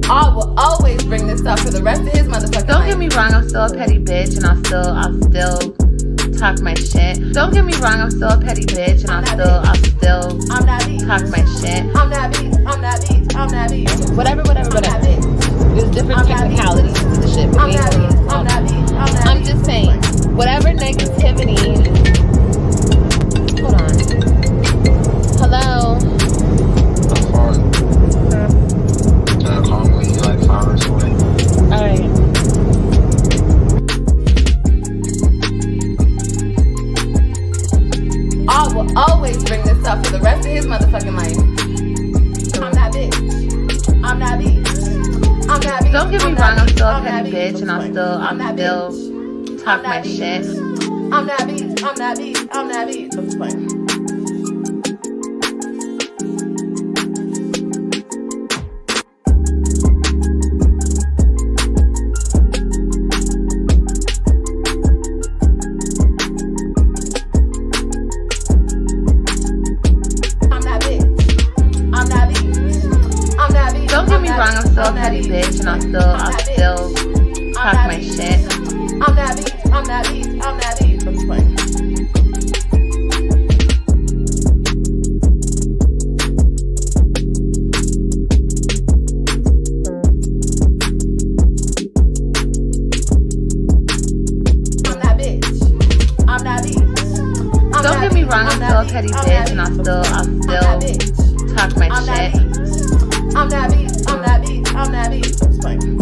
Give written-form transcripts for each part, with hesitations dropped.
I will always bring this up for the rest of his motherfucking Don't get me wrong, I'm still a petty bitch, and I'll still talk my shit. Don't get me wrong, I'm still a petty bitch, and I'll still talk my shit. I'm that bitch. Whatever. There's different technicalities to the shit. I'm just saying, whatever negativity. Hold on. Hello. Alright. I will always bring this up for the rest of his motherfucking life. I'm that bitch. Don't get me wrong, I'm still a petty bitch, and I'll still talk my shit. I'm that bitch. I'm just playing. Don't get me wrong, I'm still a petty bitch, and I'll still talk my shit. I'm that bitch. I'm just playing. Don't get me wrong, I'm still a petty bitch, and I'll still talk my shit. I'm that bitch. I'm just playing.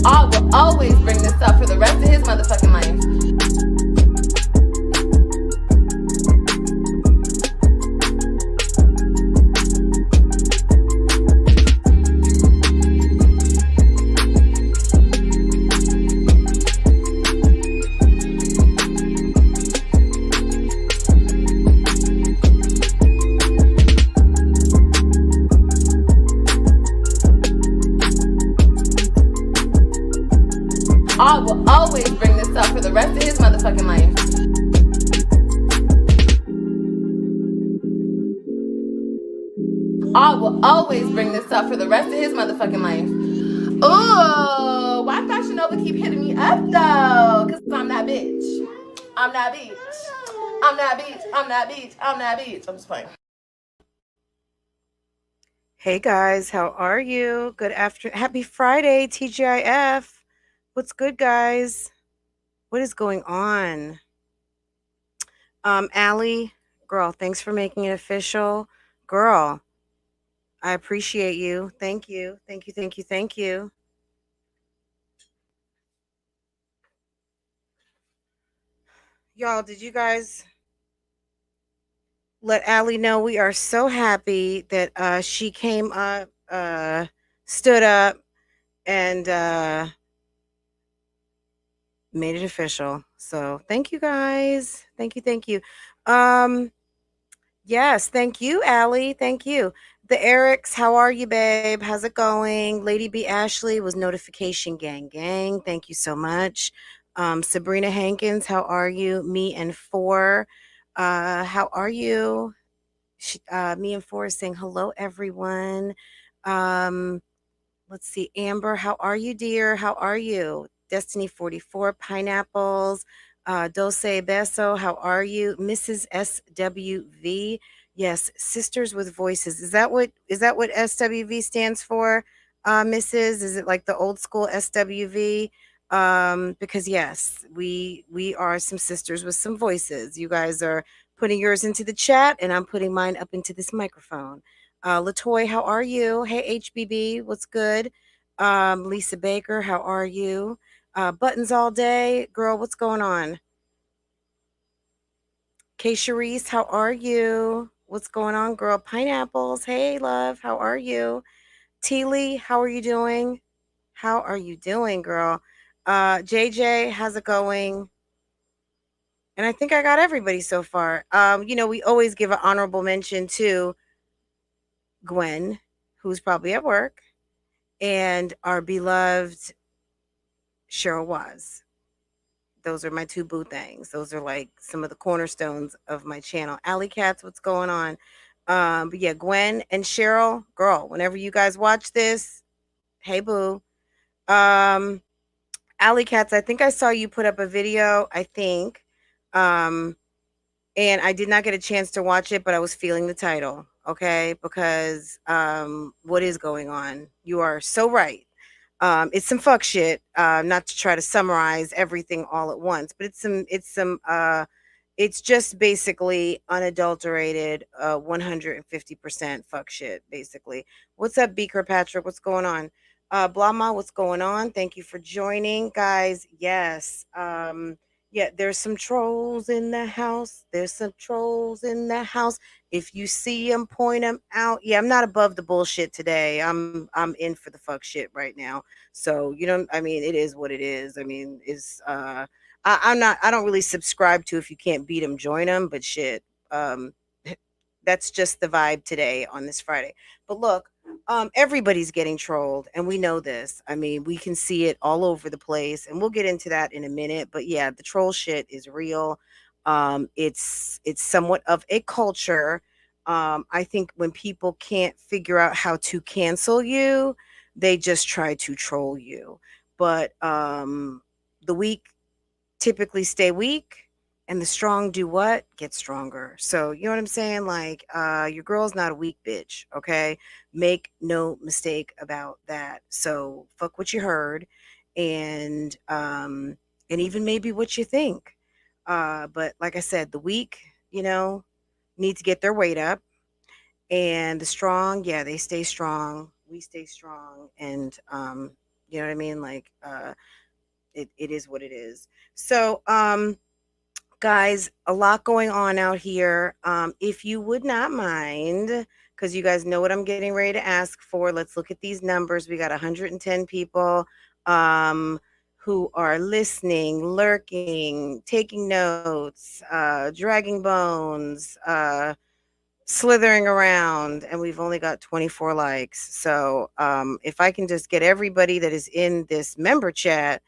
I will always bring this up for the rest of his motherfucking life. I will always bring this up for the rest of his motherfucking life. I will always bring this up for the rest of his motherfucking life. Ooh, why Fashion Nova keep hitting me up though? Cause I'm that bitch. I'm that bitch. I'm just playing. Hey guys, how are you? Good afternoon. Happy Friday, TGIF. What's good, guys? What is going on? Allie, girl, thanks for making it official. Girl, I appreciate you. Thank you. Y'all, did you guys let Allie know we are so happy that she came up, stood up, and made it official. So thank you guys. Thank you. Yes, thank you, Allie. Thank you. The Erics, how are you, babe? How's it going? Lady B Ashley was notification gang. Thank you so much. Sabrina Hankins, how are you? Me and Four, how are you? Me and Four is saying hello, everyone. Let's see, Amber, how are you, dear? How are you? Destiny 44, Pineapples, Dulce Beso, how are you? Mrs. SWV, yes, Sisters with Voices. Is that what SWV stands for, Mrs.? Is it like the old school SWV? Because yes, we are some sisters with some voices. You guys are putting yours into the chat, and I'm putting mine up into this microphone. Latoy, how are you? Hey, HBB, what's good? Lisa Baker, how are you? Buttons all day. Girl, what's going on? Kay Charisse, how are you? What's going on, girl? Pineapples, hey, love, how are you? Teely, how are you doing? How are you doing, girl? JJ, how's it going? And I think I got everybody so far. We always give an honorable mention to Gwen, who's probably at work, and our beloved Cheryl Waz. Those are my two boo things. Those are like some of the cornerstones of my channel. Alley Cats, what's going on? But yeah, Gwen and Cheryl, girl, whenever you guys watch this, hey boo. Um, Alley Cats, I think I saw you put up a video, I think. And I did not get a chance to watch it, but I was feeling the title, okay? Because what is going on? You are so right. It's some fuck shit. Not to try to summarize everything all at once, but it's just basically unadulterated, 150% fuck shit, basically. What's up, Beaker Patrick? What's going on? Blama, what's going on? Thank you for joining, guys. Yes. Yeah, there's some trolls in the house. There's some trolls in the house. If you see them, point them out. Yeah, I'm not above the bullshit today. I'm in for the fuck shit right now. So I mean, it is what it is. I mean, I don't really subscribe to if you can't beat them, join them. But shit, um, that's just the vibe today on this Friday. But look, everybody's getting trolled, and we know this. I mean, we can see it all over the place, and we'll get into that in a minute. But yeah, the troll shit is real. It's somewhat of a culture. I think when people can't figure out how to cancel you, they just try to troll you. But the weak typically stay weak, and the strong do what? Get stronger. So you know what I'm saying? Like, your girl's not a weak bitch, okay? Make no mistake about that. So fuck what you heard, and even maybe what you think. But like I said, the weak, need to get their weight up, and the strong, yeah, they stay strong. We stay strong, and you know what I mean? Like, it is what it is. So, guys, a lot going on out here. If you would not mind, because you guys know what I'm getting ready to ask for, let's look at these numbers. We got 110 people who are listening, lurking, taking notes, dragging bones, slithering around, and we've only got 24 likes. So if I can just get everybody that is in this member chat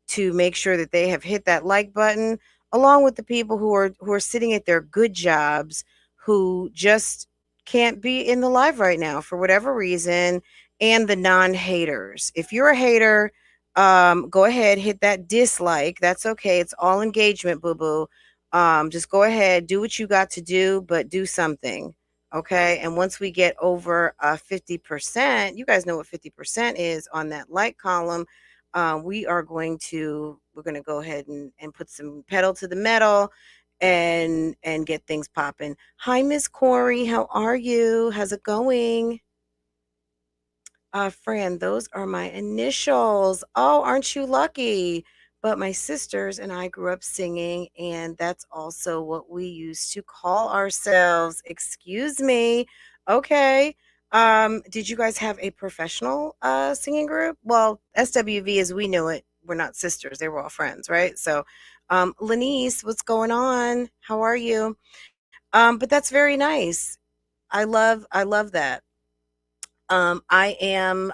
to make sure that they have hit that like button, along with the people who are sitting at their good jobs, who just can't be in the live right now for whatever reason, and the non-haters. If you're a hater, go ahead, hit that dislike. That's okay. It's all engagement, boo-boo. Just go ahead, do what you got to do, but do something. Okay. And once we get over 50%, you guys know what 50% is on that like column. We're going to go ahead and put some pedal to the metal and get things popping. Hi, Miss Corey. How are you? How's it going? Fran, those are my initials. Oh, aren't you lucky? But my sisters and I grew up singing, and that's also what we used to call ourselves. Excuse me. Okay. Did you guys have a professional singing group? Well, SWV as we knew it, we're not sisters. They were all friends, right? So, Lanice, what's going on? How are you? But that's very nice. I love that. I am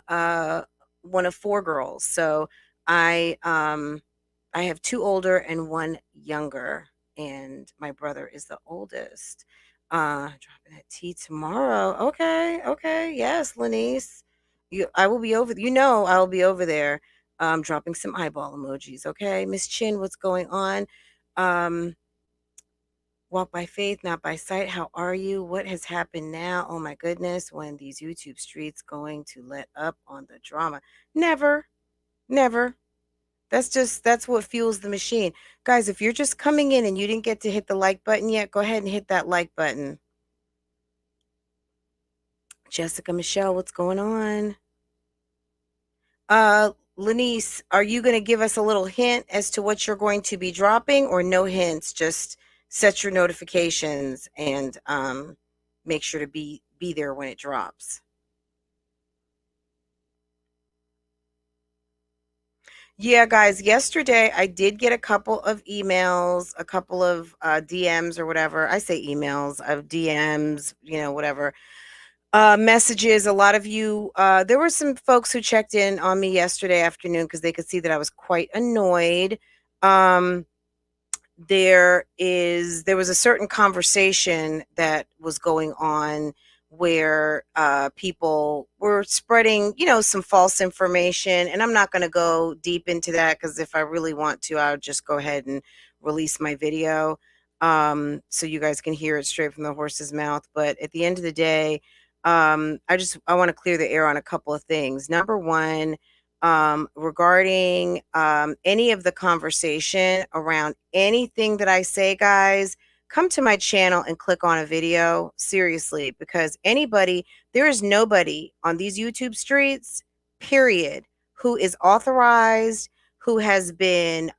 one of four girls, so I um, I have two older and one younger, and my brother is the oldest. Dropping at tea tomorrow. Okay, okay, yes, Lanice, I will be over. I'll be over there. Dropping some eyeball emojis. Okay, Miss Chin, what's going on? Um, Walk by faith, not by sight. How are you? What has happened now? Oh my goodness, when these YouTube streets going to let up on the drama? Never, never. That's what fuels the machine. Guys, if you're just coming in and you didn't get to hit the like button yet, go ahead and hit that like button. Jessica Michelle, what's going on? Lanice, are you going to give us a little hint as to what you're going to be dropping, or no hints, just set your notifications and make sure to be there when it drops. Yeah, guys, yesterday I did get a couple of emails, a couple of DMs or whatever. I say emails, of DMs, whatever. Messages. A lot of you, there were some folks who checked in on me yesterday afternoon because they could see that I was quite annoyed. Um, there was a certain conversation that was going on where people were spreading some false information, and I'm not going to go deep into that because if I really want to, I'll just go ahead and release my video so you guys can hear it straight from the horse's mouth. But at the end of the day, I want to clear the air on a couple of things. Number one, regarding any of the conversation around anything that I say, guys, come to my channel and click on a video. Seriously, because there is nobody on these YouTube streets, period, who is authorized, who has been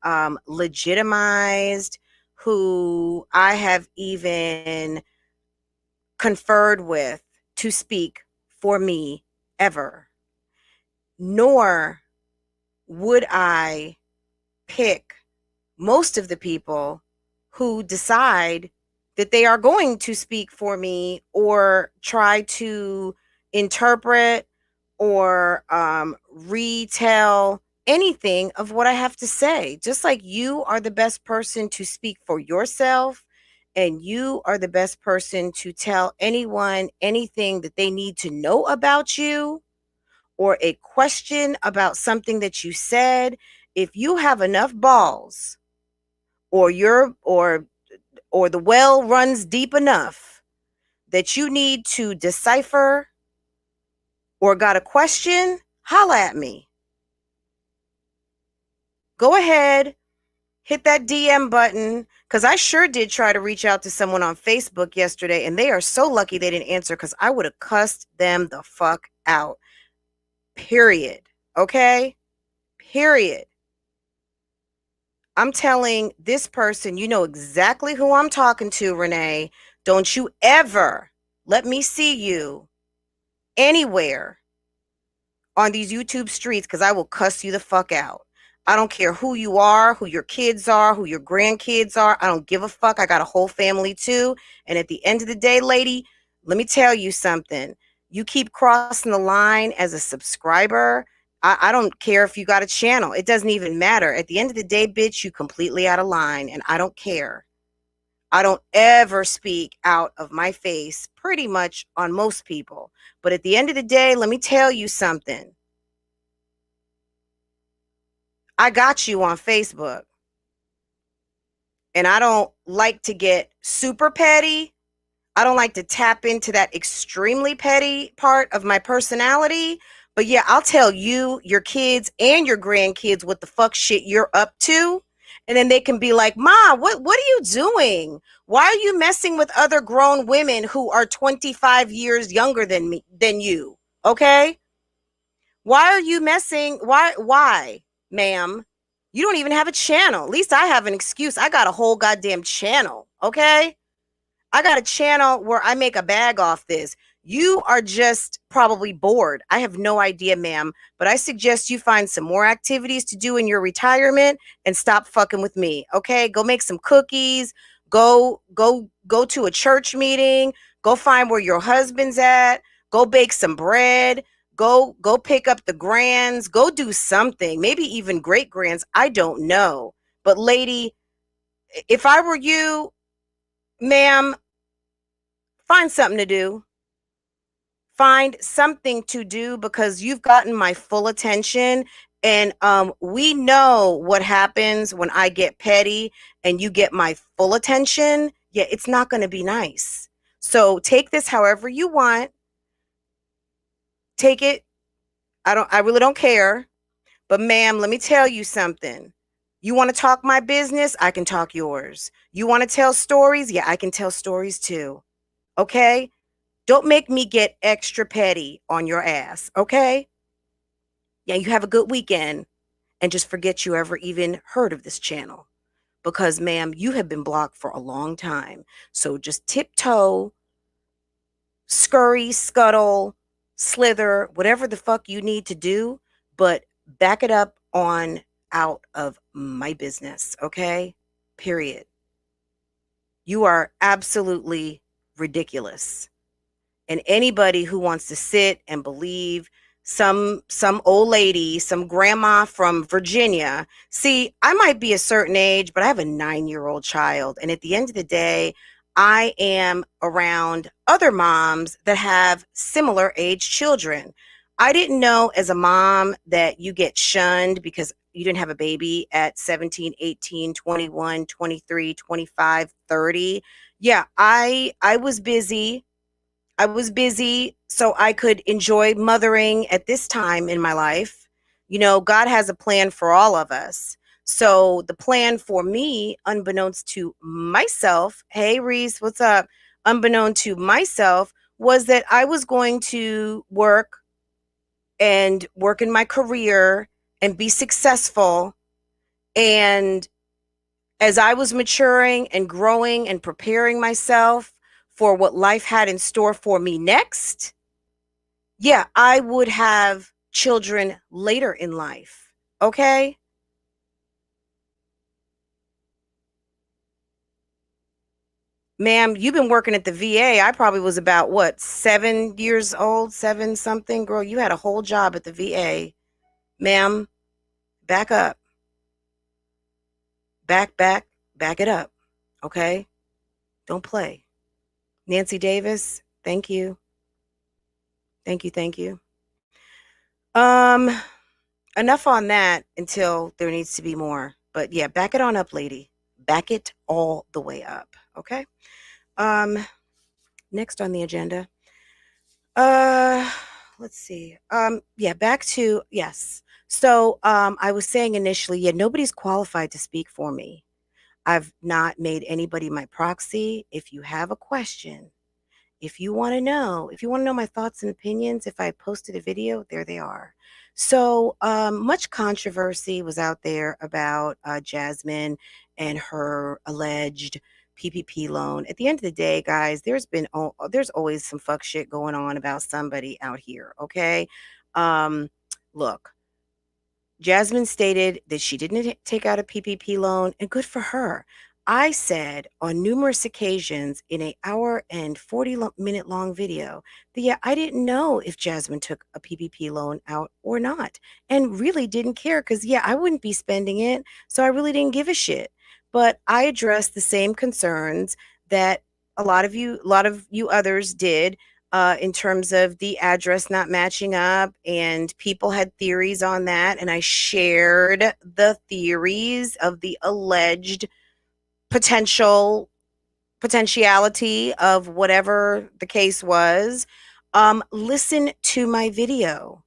legitimized, who I have even conferred with to speak for me ever. Nor would I pick most of the people who decide that they are going to speak for me or try to interpret or retell anything of what I have to say. Just like you are the best person to speak for yourself, and you are the best person to tell anyone anything that they need to know about you, or a question about something that you said. If you have enough balls, or or the well runs deep enough that you need to decipher or got a question, holla at me. Go ahead, hit that DM button, because I sure did try to reach out to someone on Facebook yesterday, and they are so lucky they didn't answer, because I would have cussed them the fuck out. Period. Okay? Period. I'm telling this person, you know exactly who I'm talking to, Renee. Don't you ever let me see you anywhere on these YouTube streets, because I will cuss you the fuck out. I don't care who you are, who your kids are, who your grandkids are. I don't give a fuck. I got a whole family too. And at the end of the day, lady, let me tell you something. You keep crossing the line as a subscriber, I don't care if you got a channel. It doesn't even matter. At the end of the day, bitch, you completely out of line, and I don't care. I don't ever speak out of my face pretty much on most people. But at the end of the day, let me tell you something. I got you on Facebook. And I don't like to get super petty. I don't like to tap into that extremely petty part of my personality. But yeah, I'll tell you, your kids, and your grandkids what the fuck shit you're up to. And then they can be like, Ma, what are you doing? Why are you messing with other grown women who are 25 years younger than you? Okay? Why are you messing? Why, ma'am? You don't even have a channel. At least I have an excuse. I got a whole goddamn channel. Okay? I got a channel where I make a bag off this. You are just probably bored. I have no idea, ma'am, but I suggest you find some more activities to do in your retirement and stop fucking with me. Okay? Go make some cookies. Go to a church meeting. Go find where your husband's at. Go bake some bread. Go pick up the grands. Go do something. Maybe even great grands. I don't know. But lady, if I were you, ma'am, find something to do. Find something to do, because you've gotten my full attention. And we know what happens when I get petty and you get my full attention. Yeah, it's not going to be nice. So take this however you want. Take it. I really don't care. But ma'am, let me tell you something. You want to talk my business? I can talk yours. You want to tell stories? Yeah, I can tell stories too. Okay? Don't make me get extra petty on your ass, okay? Yeah, you have a good weekend, and just forget you ever even heard of this channel. because, ma'am, you have been blocked for a long time. So just tiptoe, scurry, scuttle, slither, whatever the fuck you need to do, but back it up on out of my business, okay? Period. You are absolutely ridiculous. And anybody who wants to sit and believe some old lady, some grandma from Virginia. See, I might be a certain age, but I have a 9-year-old child. And at the end of the day, I am around other moms that have similar age children. I didn't know as a mom that you get shunned because you didn't have a baby at 17, 18, 21, 23, 25, 30. Yeah, I was busy. I was busy so I could enjoy mothering at this time in my life. You know, God has a plan for all of us. So the plan for me, unbeknownst to myself, hey Reese, what's up? Unbeknown to myself, was that I was going to work and work in my career and be successful. And as I was maturing and growing and preparing myself for what life had in store for me next, yeah, I would have children later in life. Okay? Ma'am, you've been working at the VA. I probably was about what, 7 years old, 7 something. Girl, you had a whole job at the VA. Ma'am, back up. Back it up. Okay? Don't play. Nancy Davis, thank you. Thank you, thank you. Enough on that until there needs to be more. But yeah, back it on up, lady. Back it all the way up. Okay? Next on the agenda. Let's see. Yeah, back to yes. So I was saying initially, yeah, nobody's qualified to speak for me. I've not made anybody my proxy. If you have a question, if you want to know my thoughts and opinions, if I posted a video, there they are. So much controversy was out there about Jasmine and her alleged PPP loan. At the end of the day, guys, there's always some fuck shit going on about somebody out here. Okay, look. Jasmine stated that she didn't take out a PPP loan, and good for her. I said on numerous occasions in an hour and 40-minute long video that, yeah, I didn't know if Jasmine took a PPP loan out or not, and really didn't care because, yeah, I wouldn't be spending it, so I really didn't give a shit. But I addressed the same concerns that a lot of you others did in terms of the address not matching up, and people had theories on that, and I shared the theories of the alleged potentiality of whatever the case was. Listen to my video.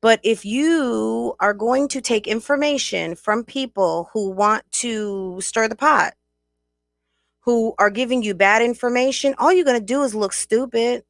But if you are going to take information from people who want to stir the pot, who are giving you bad information, all you're going to do is look stupid.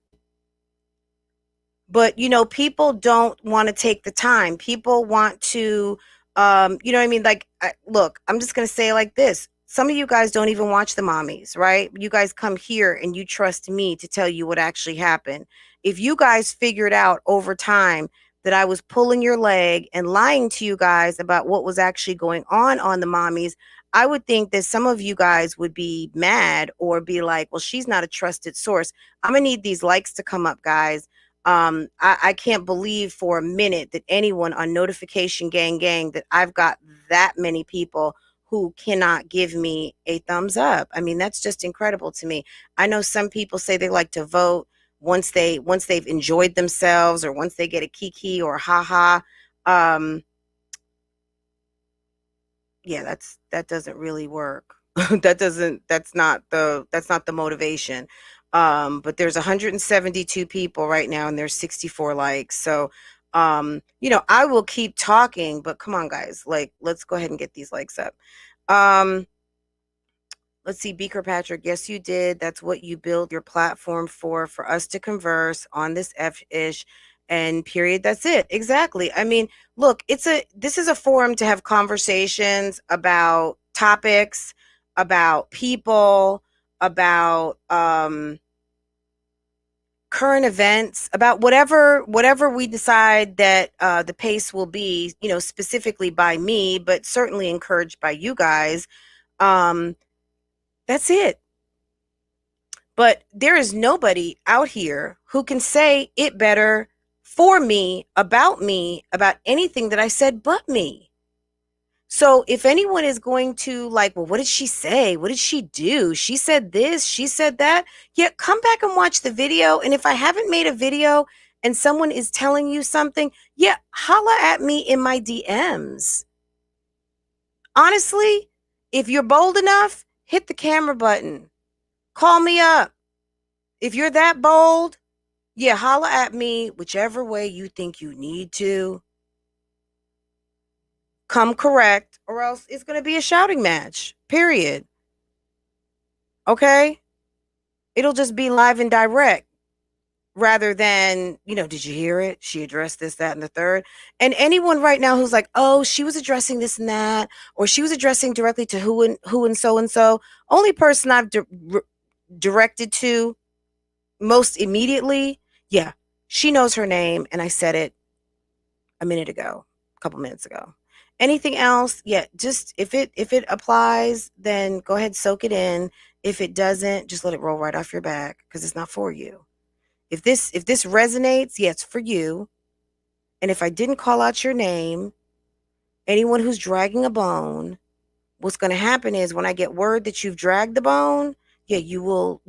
But people don't want to take the time. People want to you know what I mean, like, look, I'm just going to say it like this. Some of you guys don't even watch the mommies, right? You guys come here and you trust me to tell you what actually happened. If you guys figured out over time that I was pulling your leg and lying to you guys about what was actually going on the mommies, I would think that some of you guys would be mad or be like, well, she's not a trusted source. I'm gonna need these likes to come up, guys. I can't believe for a minute that anyone on Notification Gang that I've got that many people who cannot give me a thumbs up. I mean, that's just incredible to me. I know some people say they like to vote once they've enjoyed themselves, or once they get a kiki or a haha. Yeah, that doesn't really work. That's not the motivation. But there's 172 people right now and there's 64 likes. So I will keep talking, but come on, guys, like, let's go ahead and get these likes up. Let's see, Beaker Patrick. Yes, you did. That's what you build your platform for us to converse on this F-ish, and period. That's it. Exactly. I mean, look, this is a forum to have conversations about topics, about people, about current events, about whatever we decide that the pace will be, specifically by me, but certainly encouraged by you guys. That's it. But there is nobody out here who can say it better for me, about anything that I said but me. So if anyone is going to like, well, what did she say? What did she do? She said this, she said that. Yeah, come back and watch the video. And if I haven't made a video and someone is telling you something, yeah, holla at me in my DMs. Honestly, if you're bold enough, hit the camera button. Call me up. If you're that bold, yeah, holla at me whichever way you think you need to. Come correct, or else it's going to be a shouting match, period. Okay? It'll just be live and direct rather than, did you hear it? She addressed this, that, and the third. And anyone right now who's like, oh, she was addressing this and that, or she was addressing directly to who and so, only person I've directed to most immediately, yeah, she knows her name, and I said it a couple minutes ago. Anything else, yeah, just if it applies, then go ahead, soak it in. If it doesn't, just let it roll right off your back, because it's not for you. If this resonates, yeah, it's for you. And if I didn't call out your name, anyone who's dragging a bone, what's going to happen is when I get word that you've dragged the bone, yeah, you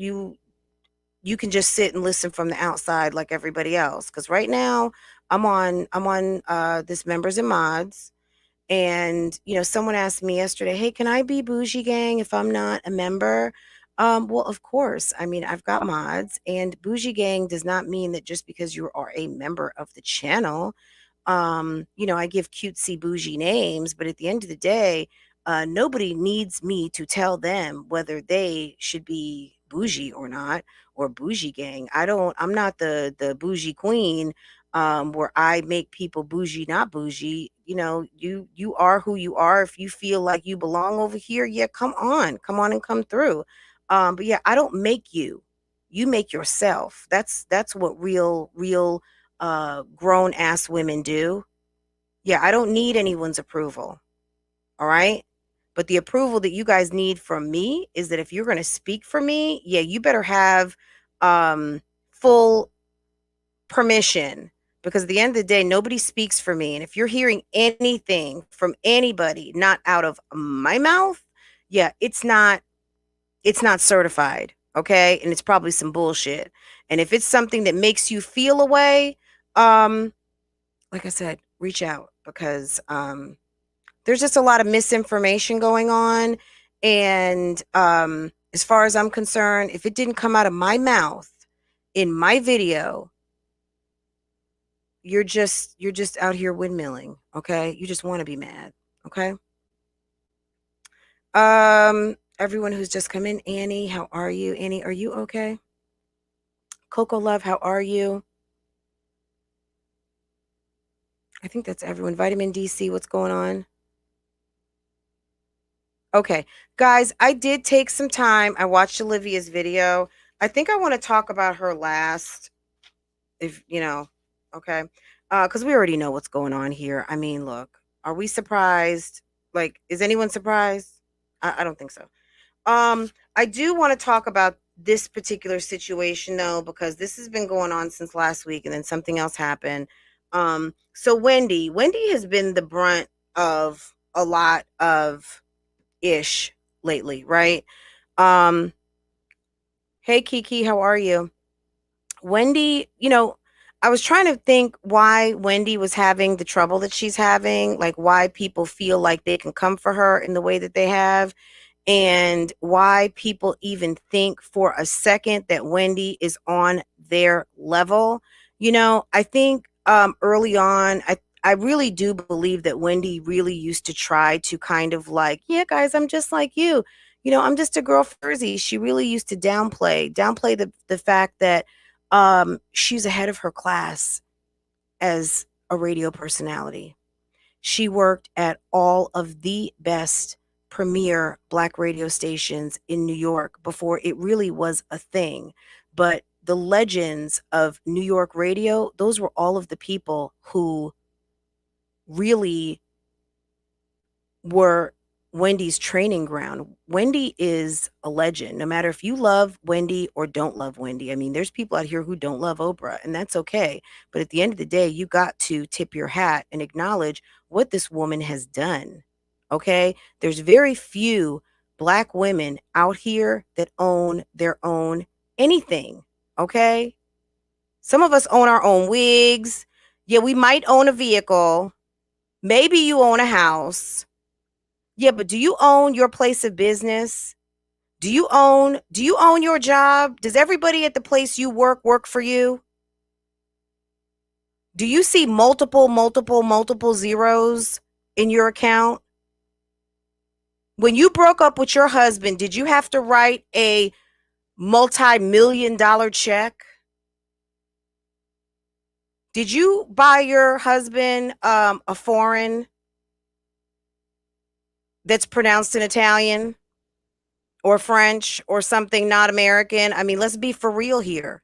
can just sit and listen from the outside like everybody else. Because right now I'm on this members and mods. And, someone asked me yesterday, hey, can I be Bougie Gang if I'm not a member? Well, of course. I mean, I've got mods, and Bougie Gang does not mean that just because you are a member of the channel, I give cutesy bougie names, but at the end of the day, nobody needs me to tell them whether they should be bougie or not, or Bougie Gang. I'm not the bougie queen, where I make people bougie, not bougie. You are who you are. If you feel like you belong over here, yeah, come on and come through. But yeah, I don't make you. You make yourself. That's what real grown ass women do. Yeah, I don't need anyone's approval. All right. But the approval that you guys need from me is that if you're going to speak for me, yeah, you better have full permission, because at the end of the day, nobody speaks for me. And if you're hearing anything from anybody not out of my mouth, yeah, it's not certified. Okay. And it's probably some bullshit. And if it's something that makes you feel a way, like I said, reach out, because there's just a lot of misinformation going on. And as far as I'm concerned, if it didn't come out of my mouth in my video, you're just out here windmilling. Okay. You just want to be mad. Okay. Everyone who's just come in, Annie, how are you? Annie, are you okay? Coco Love, how are you? I think that's everyone. Vitamin DC, what's going on? Okay, guys, I did take some time. I watched Olivia's video. I think I want to talk about her last, if okay, because we already know what's going on here. I mean, look, are we surprised? Like, is anyone surprised? I don't think so. I do want to talk about this particular situation though, because this has been going on since last week, and then something else happened. So Wendy has been the brunt of a lot of ish lately, right? Hey Kiki, how are you? Wendy, I was trying to think why Wendy was having the trouble that she's having, like why people feel like they can come for her in the way that they have, and why people even think for a second that Wendy is on their level. I think early on, I really do believe that Wendy really used to try to kind of like, yeah, guys, I'm just like you. I'm just a girl Furzy. She really used to downplay the fact that she's ahead of her class as a radio personality. She worked at all of the best premier Black radio stations in New York before it really was a thing. But the legends of New York radio, those were all of the people who really were Wendy's training ground. Wendy is a legend, no matter if you love Wendy or don't love Wendy. I mean, there's people out here who don't love Oprah, and that's okay. But at the end of the day, you got to tip your hat and acknowledge what this woman has done. Okay? There's very few Black women out here that own their own anything. Okay? Some of us own our own wigs. Yeah, we might own a vehicle. Maybe you own a house. Yeah, but do you own your place of business? Do you own your job? Does everybody at the place you work for you? Do you see multiple zeros in your account? When you broke up with your husband, did you have to write a multi-million-dollar check? Did you buy your husband a foreign that's pronounced in Italian or French or something not American? I mean, let's be for real here.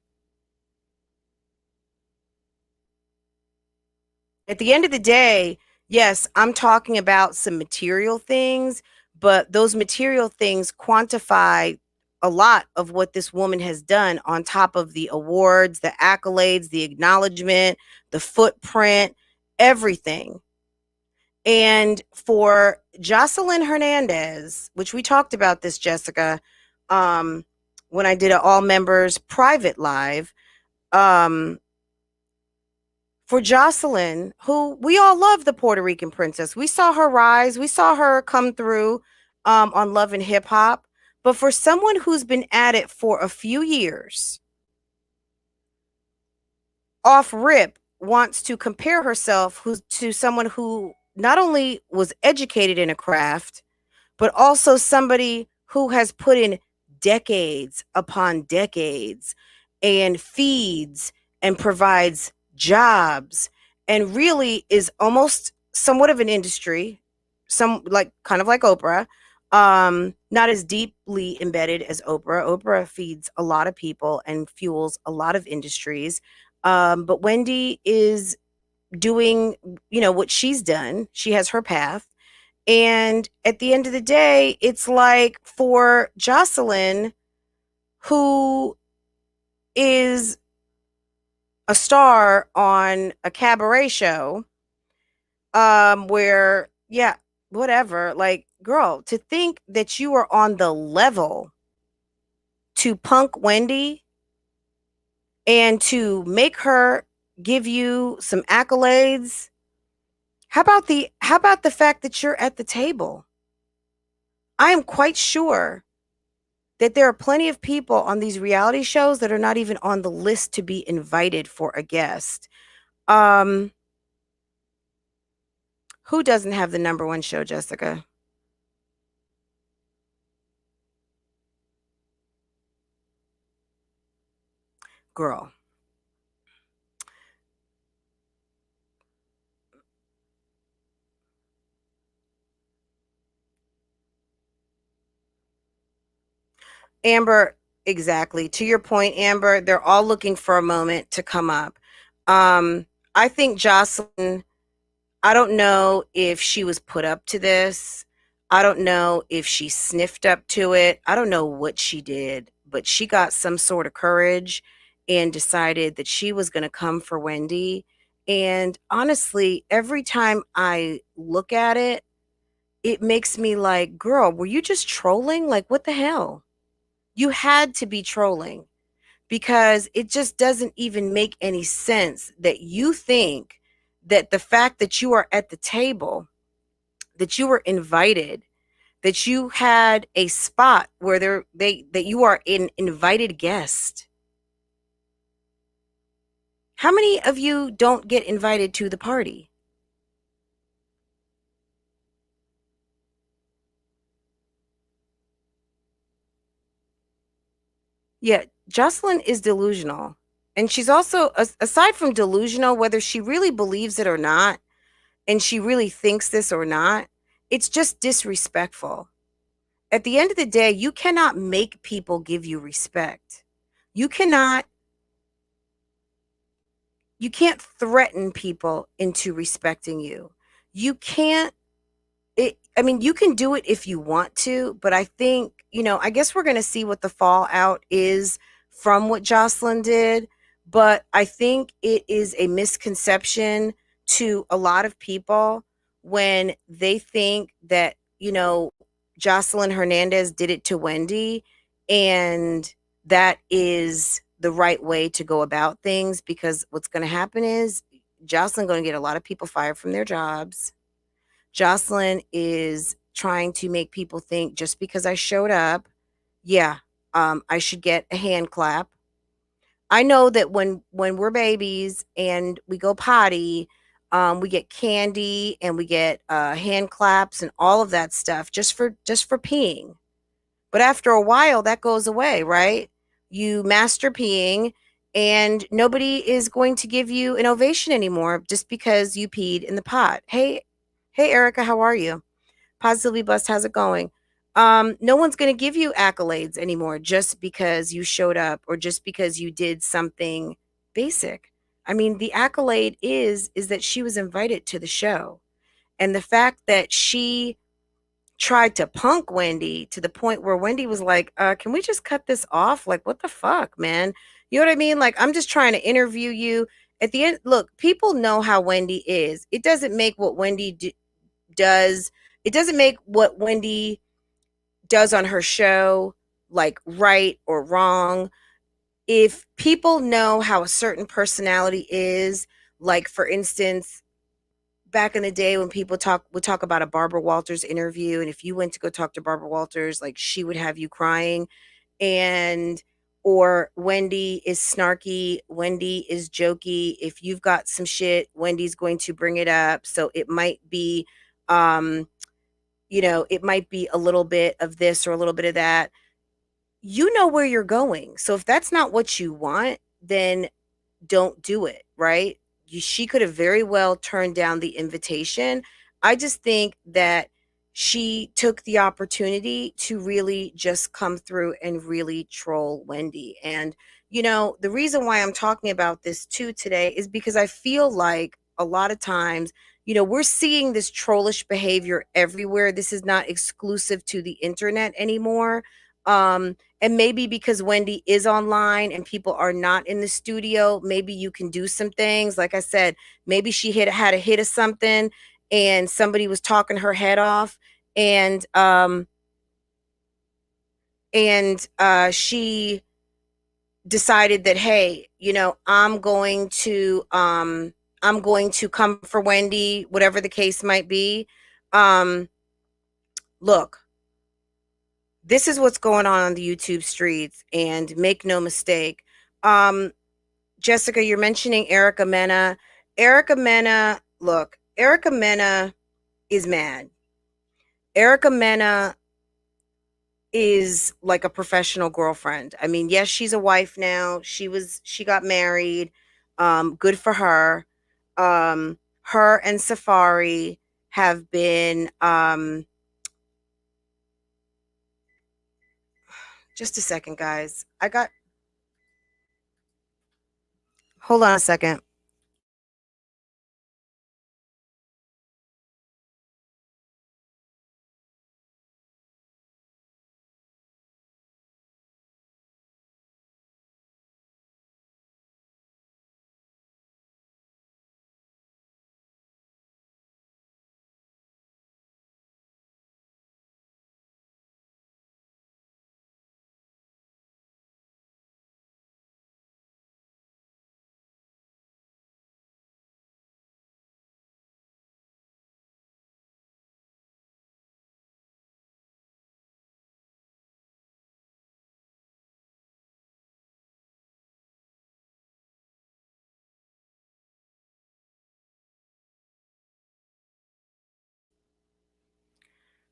At the end of the day, yes, I'm talking about some material things, but those material things quantify a lot of what this woman has done on top of the awards, the accolades, the acknowledgement, the footprint, everything. And for Joselyn Hernandez, which we talked about this, Jessica, when I did an all members private live, for Joselyn, who we all love, the Puerto Rican princess. We saw her rise. We saw her come through on Love and Hip Hop. But for someone who's been at it for a few years, off rip, wants to compare herself to someone who not only was educated in a craft, but also somebody who has put in decades upon decades and feeds and provides jobs and really is almost somewhat of an industry, kind of like Oprah, not as deeply embedded as Oprah. Oprah feeds a lot of people and fuels a lot of industries. But Wendy is doing, what she's done. She has her path. And at the end of the day, it's like for Joselyn, who is a star on a cabaret show, where, yeah, whatever, like, girl, to think that you are on the level to punk Wendy and to make her give you some accolades. How about the fact that you're at the table? I am quite sure that there are plenty of people on these reality shows that are not even on the list to be invited for a guest. Who doesn't have the number one show, Jessica? Girl. Amber, exactly. To your point, Amber, they're all looking for a moment to come up. I think Joselyn, I don't know if she was put up to this. I don't know if she sniffed up to it. I don't know what she did, but she got some sort of courage and decided that she was going to come for Wendy. And honestly, every time I look at it, it makes me like, girl, were you just trolling? Like, what the hell? You had to be trolling, because it just doesn't even make any sense that you think that the fact that you are at the table, that you were invited, that you had a spot where that you are an invited guest. How many of you don't get invited to the party? Yeah, Jocelyn is delusional. And she's also, aside from delusional, whether she really believes it or not, and she really thinks this or not, it's just disrespectful. at the end of the day, you cannot make people give you respect. You cannot you can't threaten people into respecting you. You can't I mean, you can do it if you want to, but I think, I guess we're going to see what the fallout is from what Joselyn did, but I think it is a misconception to a lot of people when they think that, Joselyn Hernandez did it to Wendy, and that is the right way to go about things, because what's going to happen is Joselyn going to get a lot of people fired from their jobs. Joselyn is trying to make people think just because I showed up, yeah, I should get a hand clap. I know that when we're babies and we go potty, we get candy and we get hand claps and all of that stuff just for peeing. But after a while, that goes away, right? You master peeing, and nobody is going to give you an ovation anymore just because you peed in the pot. Hey, Erica, how are you? Positively Blessed, how's it going? No one's going to give you accolades anymore just because you showed up or just because you did something basic. I mean, the accolade is that she was invited to the show. And the fact that she tried to punk Wendy to the point where Wendy was like, can we just cut this off? Like, what the fuck, man? You know what I mean? Like, I'm just trying to interview you. At the end, look, people know how Wendy is. It doesn't make what Wendy does, it doesn't make what Wendy does on her show like right or wrong. If people know how a certain personality is, like for instance, back in the day when people would talk about a Barbara Walters interview, and if you went to go talk to Barbara Walters, like she would have you crying, and or Wendy is snarky, Wendy is jokey. If you've got some shit, Wendy's going to bring it up. So it might be it might be a little bit of this or a little bit of that. You know where you're going. So if that's not what you want, then don't do it, right? She could have very well turned down the invitation. I just think that she took the opportunity to really just come through and really troll Wendy. And, the reason why I'm talking about this too today is because I feel like a lot of times, we're seeing this trollish behavior everywhere. This is not exclusive to the internet anymore. And maybe because Wendy is online and people are not in the studio, maybe you can do some things. Like I said, maybe she had a hit of something and somebody was talking her head off, and she decided that, hey, I'm going to come for Wendy, whatever the case might be. Look, this is what's going on the YouTube streets, and make no mistake. Jessica, you're mentioning Erica Mena. Erica Mena, look, Erica Mena is mad. Erica Mena is like a professional girlfriend. I mean, yes, she's a wife now. She got married. Good for her. Her and Safari have been just a second, guys. Hold on a second.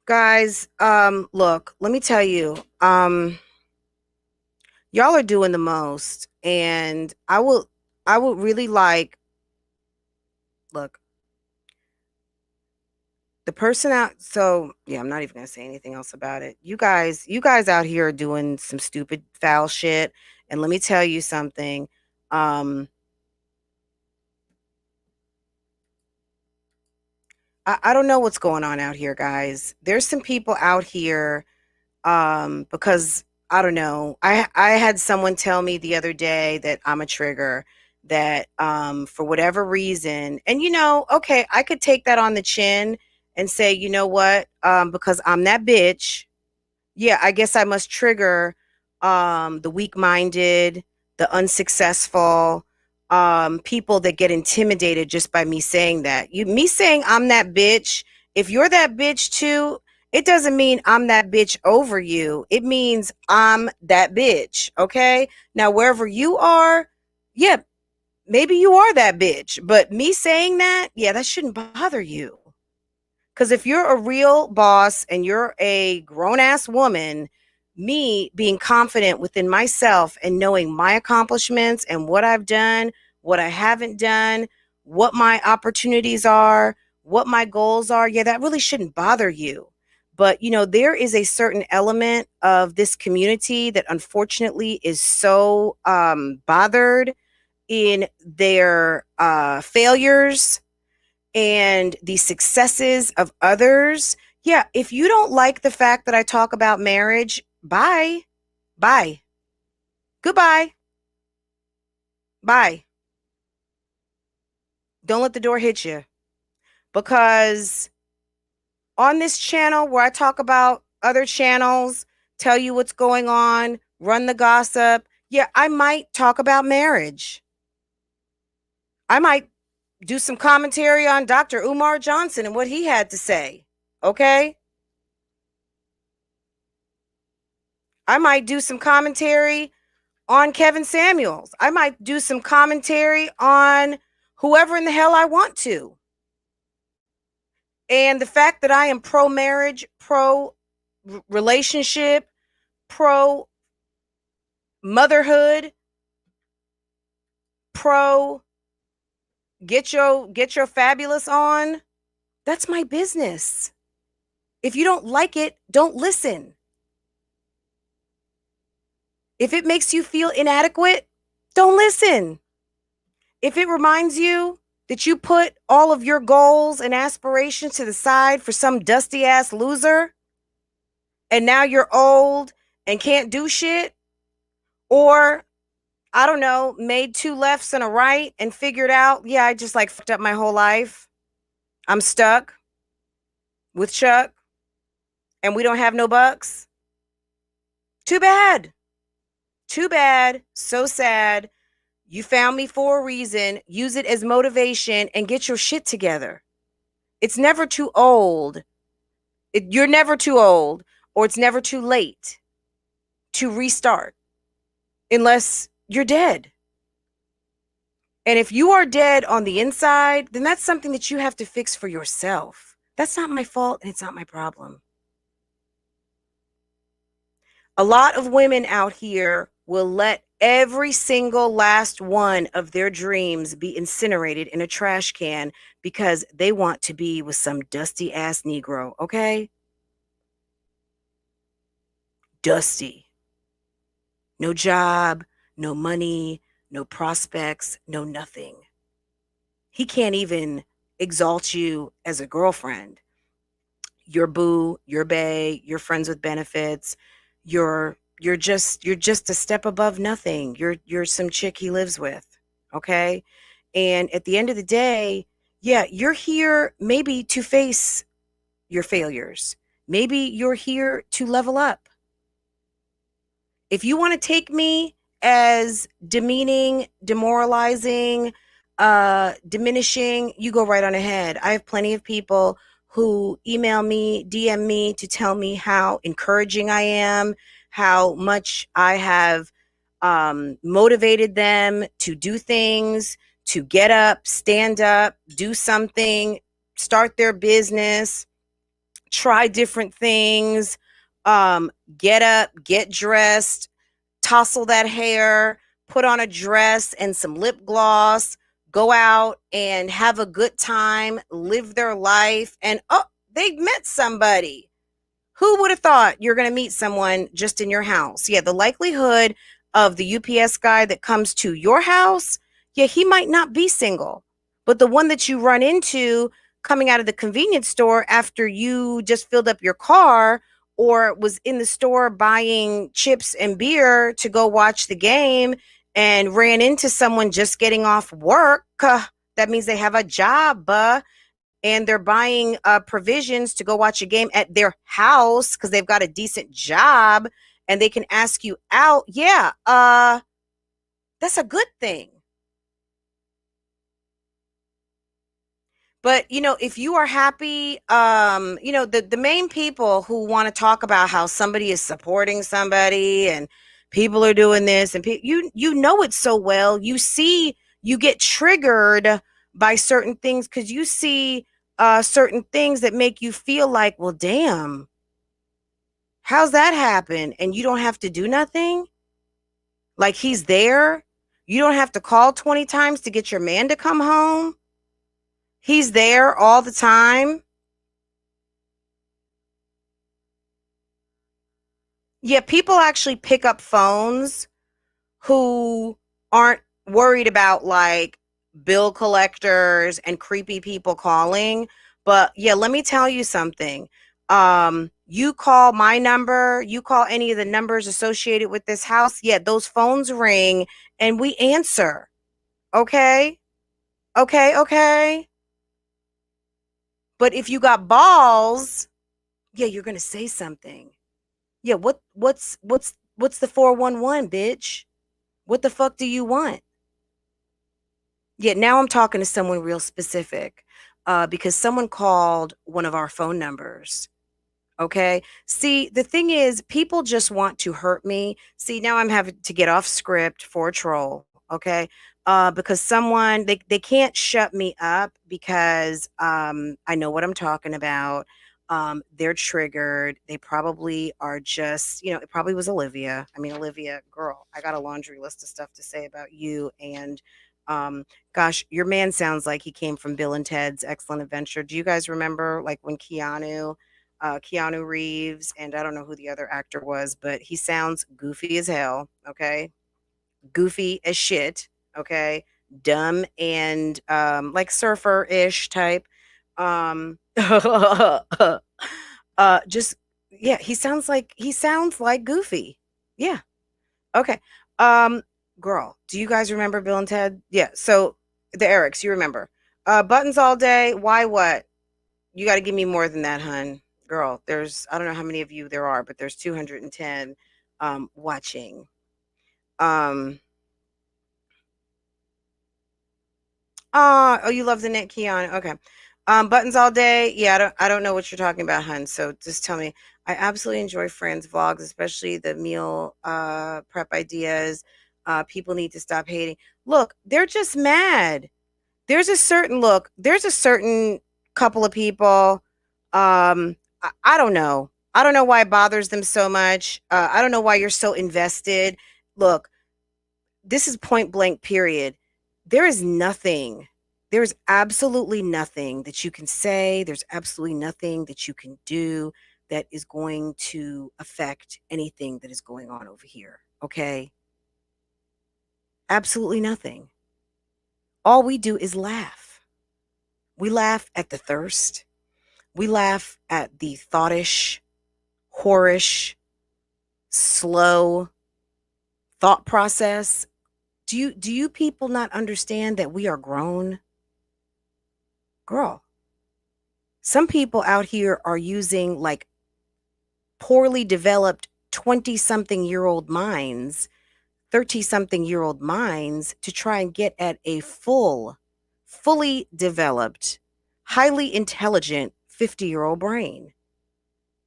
Guys, look, let me tell you, y'all are doing the most, and I would really like, look, the person out. So yeah, I'm not even gonna say anything else about it. You guys out here are doing some stupid foul shit. And let me tell you something. I don't know what's going on out here, guys. There's some people out here, because I don't know. I had someone tell me the other day that I'm a trigger, that for whatever reason, and okay, I could take that on the chin and say, you know what, because I'm that bitch, yeah, I guess I must trigger the weak-minded, the unsuccessful, people that get intimidated just by me saying that. Me saying I'm that bitch, if you're that bitch too, it doesn't mean I'm that bitch over you. It means I'm that bitch, okay? Now, wherever you are, yeah, maybe you are that bitch, but me saying that, yeah, that shouldn't bother you. Because if you're a real boss and you're a grown ass woman, me being confident within myself and knowing my accomplishments and what I've done, what I haven't done, what my opportunities are, what my goals are, yeah, that really shouldn't bother you. But, there is a certain element of this community that unfortunately is so bothered in their failures and the successes of others. Yeah, if you don't like the fact that I talk about marriage, bye. Bye. Goodbye. Bye. Don't let the door hit you. Because on this channel where I talk about other channels, tell you what's going on, run the gossip, yeah, I might talk about marriage. I might do some commentary on Dr. Umar Johnson and what he had to say. Okay? I might do some commentary on Kevin Samuels. I might do some commentary on whoever in the hell I want to. And the fact that I am pro marriage, pro relationship, pro motherhood, pro get your fabulous on, that's my business. If you don't like it, don't listen. If it makes you feel inadequate, don't listen. If it reminds you that you put all of your goals and aspirations to the side for some dusty ass loser, and now you're old and can't do shit, or I don't know, made two lefts and a right and figured out, yeah, I just fucked up my whole life. I'm stuck with Chuck and we don't have no bucks. Too bad. Too bad. So sad. You found me for a reason. Use it as motivation and get your shit together. It's never too old. You're never too old, or it's never too late to restart unless you're dead. And if you are dead on the inside, then that's something that you have to fix for yourself. That's not my fault and it's not my problem. A lot of women out here will let every single last one of their dreams be incinerated in a trash can because they want to be with some dusty ass Negro, okay? Dusty. No job, no money, no prospects, no nothing. He can't even exalt you as a girlfriend. Your boo, your bae, your friends with benefits. You're just a step above nothing. You're some chick he lives with, okay? And at the end of the day, yeah, you're here maybe to face your failures. Maybe you're here to level up. If you want to take me as demeaning, demoralizing, diminishing, you go right on ahead. I have plenty of people who email me, DM me to tell me how encouraging I am, how much I have motivated them to do things, to get up, stand up, do something, start their business, try different things, get up, get dressed, tousle that hair, put on a dress and some lip gloss, go out and have a good time, live their life. And they met somebody. Who would have thought you're going to meet someone just in your house? Yeah, the likelihood of the UPS guy that comes to your house, yeah, he might not be single. But the one that you run into coming out of the convenience store after you just filled up your car or was in the store buying chips and beer to go watch the game and ran into someone just getting off work, that means they have a job, and they're buying provisions to go watch a game at their house because they've got a decent job and they can ask you out. Yeah, that's a good thing. But if you are happy, the main people who want to talk about how somebody is supporting somebody and people are doing this and you know it so well. You get triggered by certain things because you see certain things that make you feel like, well, damn, how's that happen? And you don't have to do nothing. Like he's there. You don't have to call 20 times to get your man to come home. He's there all the time. Yeah, people actually pick up phones who aren't worried about like bill collectors and creepy people calling. But yeah, let me tell you something. You call my number, you call any of the numbers associated with this house. Yeah, those phones ring and we answer. Okay? Okay, okay. But if you got balls, yeah, you're going to say something. Yeah, what's the 411, bitch? What the fuck do you want? Yeah, now I'm talking to someone real specific because someone called one of our phone numbers. Okay. See, the thing is, people just want to hurt me. See, now I'm having to get off script for a troll. Okay. Because they can't shut me up because I know what I'm talking about. They're triggered. They probably are just, it probably was Olivia. I mean, Olivia, girl, I got a laundry list of stuff to say about you. And gosh, your man sounds like he came from Bill and Ted's Excellent Adventure. Do you guys remember like when Keanu Reeves, and I don't know who the other actor was, but he sounds goofy as hell, okay? Goofy as shit, okay? Dumb and like surfer-ish type. Just yeah, he sounds like Goofy. Yeah. Okay. Um Girl, do you guys remember Bill and Ted? Yeah, so the Erics, you remember. Buttons all day, why what? You got to give me more than that, hun. Girl, I don't know how many of you there are, but there's 210 watching. Um oh, you love the net Keon. Okay. Buttons all day. Yeah, I don't know what you're talking about, hun. So just tell me. I absolutely enjoy Friends vlogs, especially the meal prep ideas. People need to stop hating. Look, they're just mad. There's a certain couple of people. I don't know. I don't know why it bothers them so much. I don't know why you're so invested. Look, this is point blank period. There is nothing. There's absolutely nothing that you can say. There's absolutely nothing that you can do that is going to affect anything that is going on over here. Okay? Absolutely nothing. All we do is laugh. We laugh at the thirst. We laugh at the thoughtish, whorish, slow thought process. Do you people not understand that we are grown? Girl, some people out here are using like poorly developed 20-something-year-old minds, 30-something-year-old minds to try and get at a fully developed, highly intelligent 50-year-old brain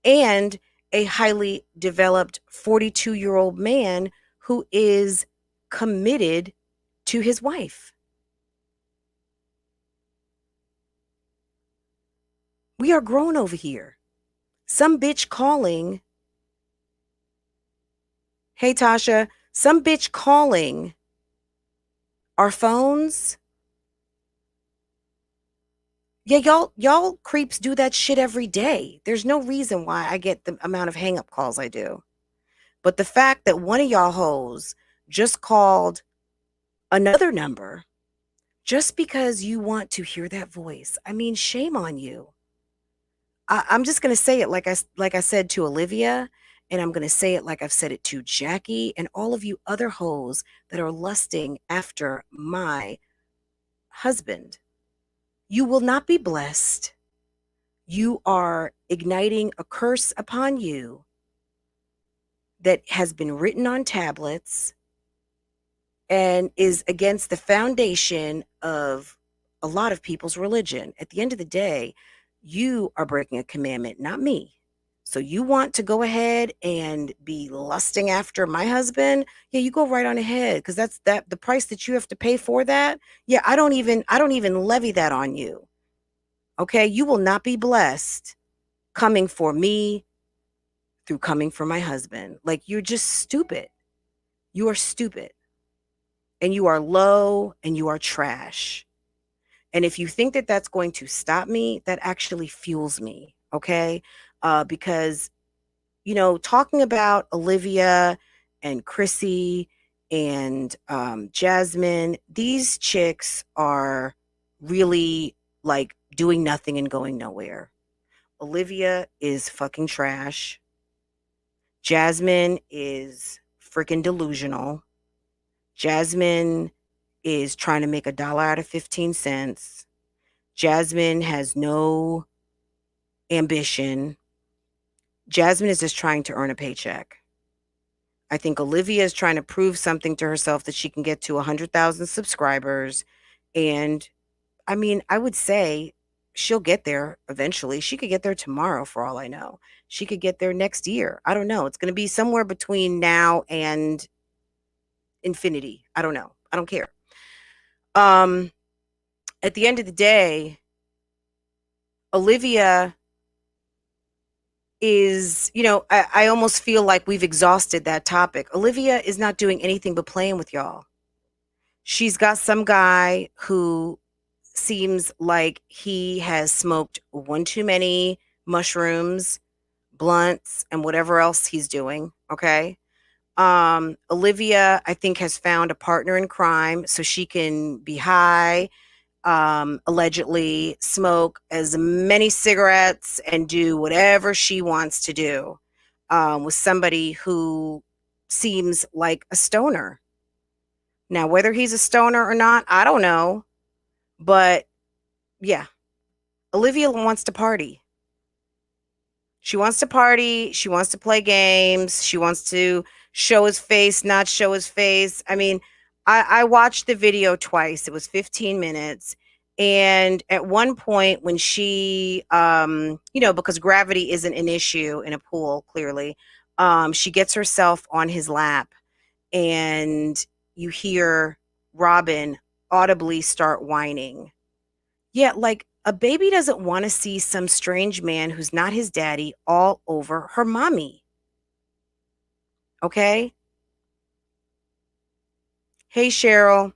and a highly developed 42-year-old man who is committed to his wife. We are grown over here. Some bitch calling, hey Tasha, some bitch calling our phones. Yeah, y'all creeps do that shit every day. There's no reason why I get the amount of hang up calls I do. But the fact that one of y'all hoes just called another number just because you want to hear that voice, I mean, shame on you. I'm just gonna say it like I said to Olivia, and I'm gonna say it like I've said it to Jackie and all of you other hoes that are lusting after my husband. You will not be blessed. You are igniting a curse upon you that has been written on tablets and is against the foundation of a lot of people's religion. At the end of the day, you are breaking a commandment, not me. So you want to go ahead and be lusting after my husband? Yeah, you go right on ahead, because that's the price that you have to pay for that. Yeah, I don't even levy that on you. Okay? You will not be blessed coming for me through coming for my husband. Like, you're just stupid. You are stupid. And you are low and you are trash. And if you think that that's going to stop me, that actually fuels me. Okay? Because, talking about Olivia and Chrissy and Jasmine, these chicks are really like doing nothing and going nowhere. Olivia is fucking trash. Jasmine is freaking delusional. Jasmine is trying to make $1 out of 15 cents. Jasmine has no ambition. Jasmine is just trying to earn a paycheck. I think Olivia is trying to prove something to herself that she can get to 100,000 subscribers. And I mean, I would say she'll get there eventually. She could get there tomorrow for all I know. She could get there next year. I don't know. It's going to be somewhere between now and infinity. I don't know. I don't care. Um, at the end of the day, Olivia is, I almost feel like we've exhausted that topic. Olivia is not doing anything but playing with y'all. She's got some guy who seems like he has smoked one too many mushrooms, blunts, and whatever else he's doing. Okay. Olivia, I think, has found a partner in crime so she can be high, allegedly smoke as many cigarettes and do whatever she wants to do, with somebody who seems like a stoner. Now, whether he's a stoner or not, I don't know. But yeah, Olivia wants to party. She wants to party. She wants to play games. She wants to show his face, not show his face. I mean, I watched the video twice. It was 15 minutes. And at one point when she, because gravity isn't an issue in a pool, clearly, she gets herself on his lap and you hear Robin audibly start whining. Yeah, like a baby doesn't want to see some strange man who's not his daddy all over her mommy. Okay? Hey, Cheryl.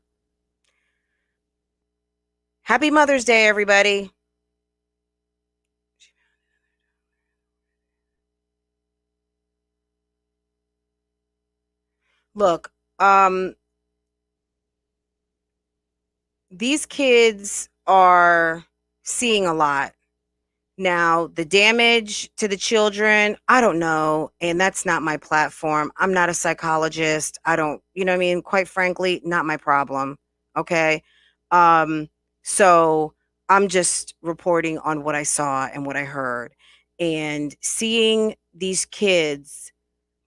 Happy Mother's Day, everybody. Look, these kids are seeing a lot. Now, the damage to the children, I don't know. And that's not my platform. I'm not a psychologist. I don't, what I mean? Quite frankly, not my problem. Okay. So I'm just reporting on what I saw and what I heard. And seeing these kids,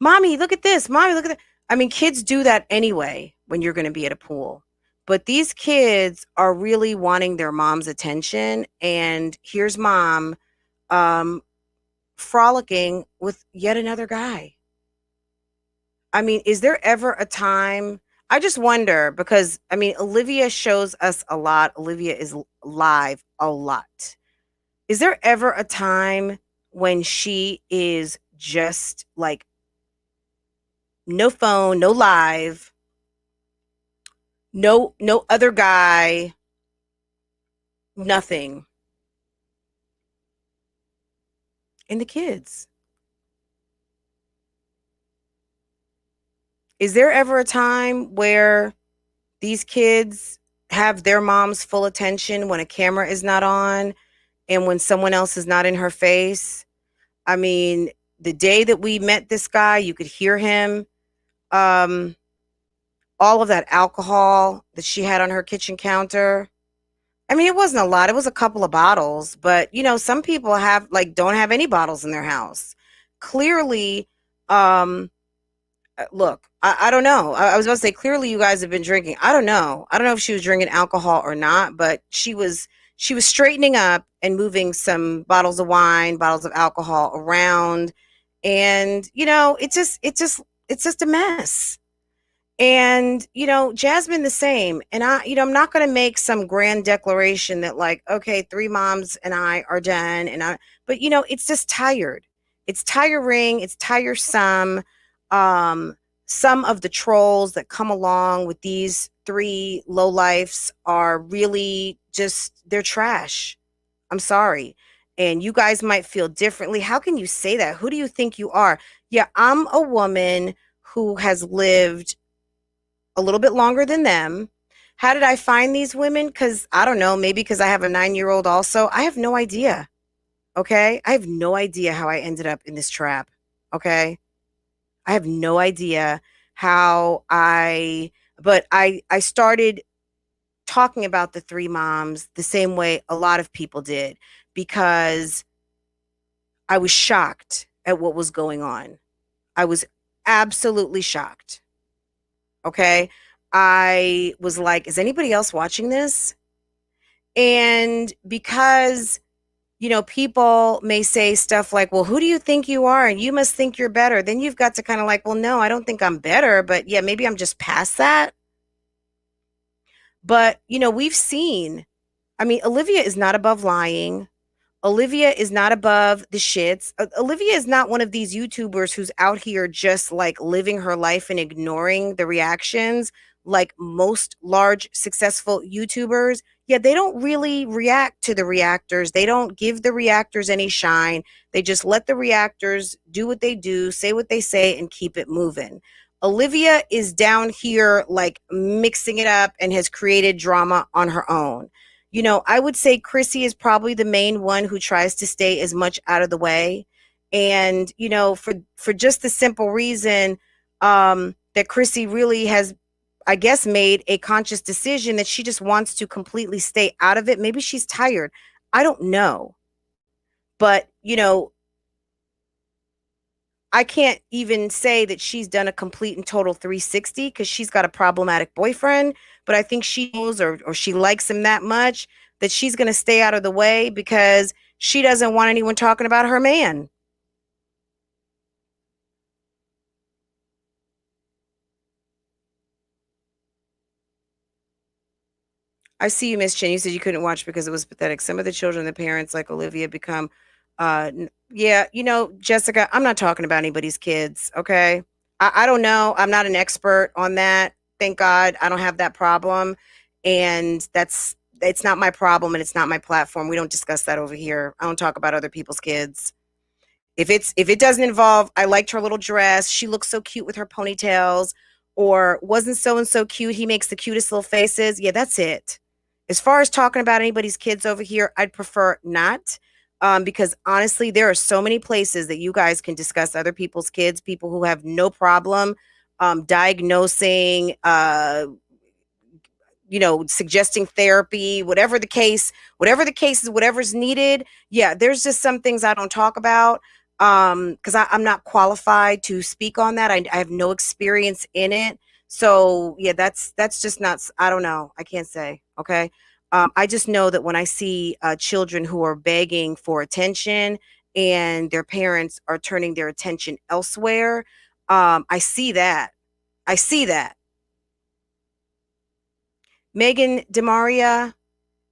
mommy, look at this. Mommy, look at that. I mean, kids do that anyway when you're going to be at a pool. But these kids are really wanting their mom's attention. And here's mom frolicking with yet another guy. I mean, is there ever a time? I just wonder because, I mean, Olivia shows us a lot. Olivia is live a lot. Is there ever a time when she is just like no phone, no live, no other guy, nothing? and the kids. Is there ever a time where these kids have their mom's full attention when a camera is not on and when someone else is not in her face? I mean, the day that we met this guy, you could hear him. Um, all of that alcohol that she had on her kitchen counter. I mean, it wasn't a lot. It was a couple of bottles, but some people don't have any bottles in their house. Clearly, um, look, I don't know. I was about to say, clearly you guys have been drinking. I don't know. I don't know if she was drinking alcohol or not, but she was straightening up and moving some bottles of wine, bottles of alcohol around. And, it's just a mess. And, Jasmine the same. And I'm not going to make some grand declaration that like, okay, three moms and I are done. But it's just tired. It's tiring. It's tiresome. Some of the trolls that come along with these three lowlifes are really they're trash. I'm sorry. And you guys might feel differently. How can you say that? Who do you think you are? Yeah, I'm a woman who has lived a little bit longer than them. How did I find these women? Because I don't know, maybe because I have a 9-year-old also. I have no idea. Okay. I have no idea how I ended up in this trap. Okay. I have no idea but I started talking about the three moms the same way a lot of people did because I was shocked at what was going on. I was absolutely shocked. Okay. I was like, is anybody else watching this? And because, people may say stuff like, well, who do you think you are? And you must think you're better. Then you've got to kind of like, well, no, I don't think I'm better, but yeah, maybe I'm just past that. But, we've seen, Olivia is not above lying. Olivia is not above the shits. Olivia is not one of these YouTubers who's out here just like living her life and ignoring the reactions like most large successful YouTubers. Yeah, they don't really react to the reactors. They don't give the reactors any shine. They just let the reactors do what they do, say what they say, and keep it moving. Olivia is down here like mixing it up and has created drama on her own. I would say Chrissy is probably the main one who tries to stay as much out of the way. And, for just the simple reason that Chrissy really has, I guess, made a conscious decision that she just wants to completely stay out of it. Maybe she's tired. I don't know. But, I can't even say that she's done a complete and total 360 because she's got a problematic boyfriend. But I think she knows or she likes him that much that she's going to stay out of the way because she doesn't want anyone talking about her man. I see you, Miss Chen. You said you couldn't watch because it was pathetic. Some of the children, the parents, like Olivia, become, yeah, Jessica, I'm not talking about anybody's kids, okay? I don't know. I'm not an expert on that. Thank God I don't have that problem. And it's not my problem and it's not my platform. We don't discuss that over here. I don't talk about other people's kids. If it doesn't involve, I liked her little dress, she looks so cute with her ponytails, or wasn't so and so cute, he makes the cutest little faces. Yeah, that's it. As far as talking about anybody's kids over here, I'd prefer not. Because honestly, there are so many places that you guys can discuss other people's kids, people who have no problem diagnosing, suggesting therapy, whatever the case is, whatever's needed. Yeah, there's just some things I don't talk about because I'm not qualified to speak on that. I have no experience in it. So yeah, that's just not, I don't know. I can't say. Okay. I just know that when I see children who are begging for attention and their parents are turning their attention elsewhere, I see that. I see that. Megan Demaria,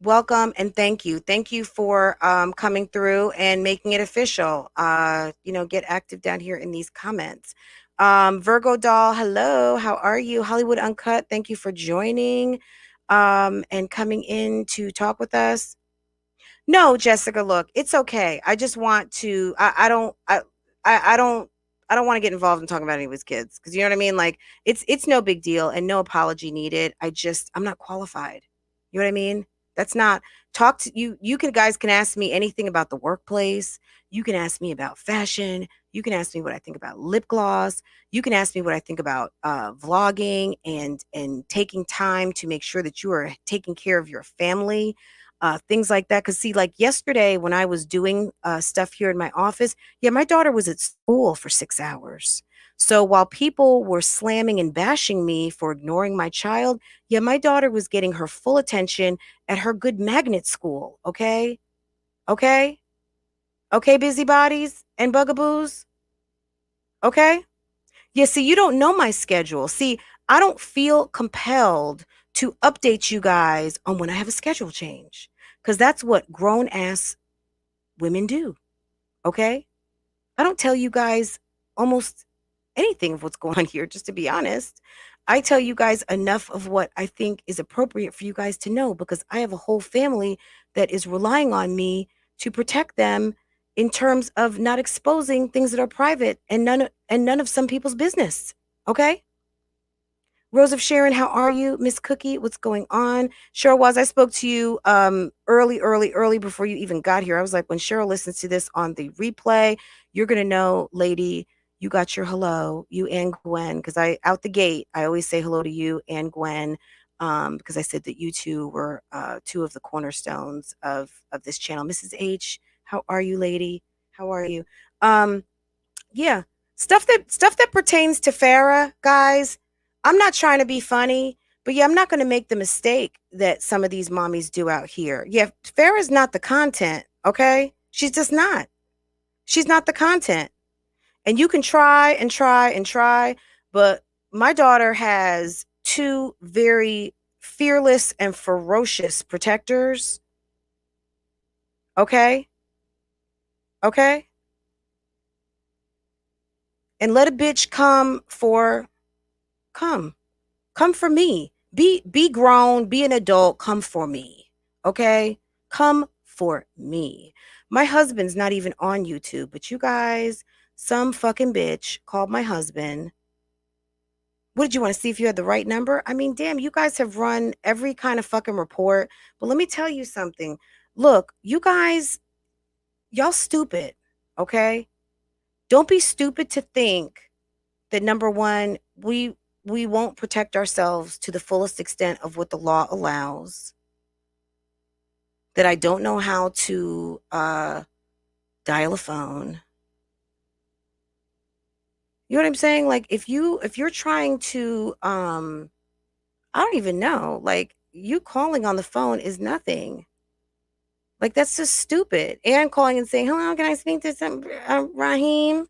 welcome and thank you. Thank you for coming through and making it official. Get active down here in these comments. Virgo Doll, hello. How are you? Hollywood Uncut, thank you for joining and coming in to talk with us. No, Jessica, look, it's okay. I just want to I don't want to get involved in talking about any of his kids because you know what I mean? Like it's no big deal and no apology needed. I'm not qualified. You know what I mean? That's not talk to you. You can guys can ask me anything about the workplace. You can ask me about fashion. You can ask me what I think about lip gloss. You can ask me what I think about vlogging and taking time to make sure that you are taking care of your family, things like that. Because see, like yesterday when I was doing stuff here in my office, yeah, my daughter was at school for 6 hours. So while people were slamming and bashing me for ignoring my child, yeah, my daughter was getting her full attention at her good magnet school. Okay, okay, okay, busybodies and bugaboos. Okay. Yeah, see, you don't know my schedule. See, I don't feel compelled to update you guys on when I have a schedule change because that's what grown ass women do. Okay. I don't tell you guys almost anything of what's going on here, just to be honest. I tell you guys enough of what I think is appropriate for you guys to know because I have a whole family that is relying on me to protect them in terms of not exposing things that are private and none of some people's business. Okay? Rose of Sharon, how are you? Miss Cookie, what's going on? Cheryl was I spoke to you early before you even got here. I was like, when Cheryl listens to this on the replay, you're gonna know, lady, you got your hello, you and Gwen, because I out the gate, I always say hello to you and Gwen, because I said that you two were two of the cornerstones of this channel. Mrs. H, how are you, lady? How are you? Um, yeah. Stuff that pertains to Farah, guys. I'm not trying to be funny, but yeah, I'm not going to make the mistake that some of these mommies do out here. Yeah, Farah's not the content, okay? She's just not. She's not the content. And you can try and try and try, but my daughter has two very fearless and ferocious protectors, okay? Okay? And let a bitch come. Come for me. Be grown, be an adult, come for me. Okay? Come for me. My husband's not even on YouTube, but you guys, some fucking bitch called my husband. What did you want to see if you had the right number? I mean, damn, you guys have run every kind of fucking report. But let me tell you something. Look, you guys, y'all stupid. Okay? Don't be stupid to think that number one, we won't protect ourselves to the fullest extent of what the law allows. That I don't know how to dial a phone. You know what I'm saying? Like if you're trying to I don't even know. Like you calling on the phone is nothing. Like that's just stupid. And calling and saying, "Hello, can I speak to some Raheem?"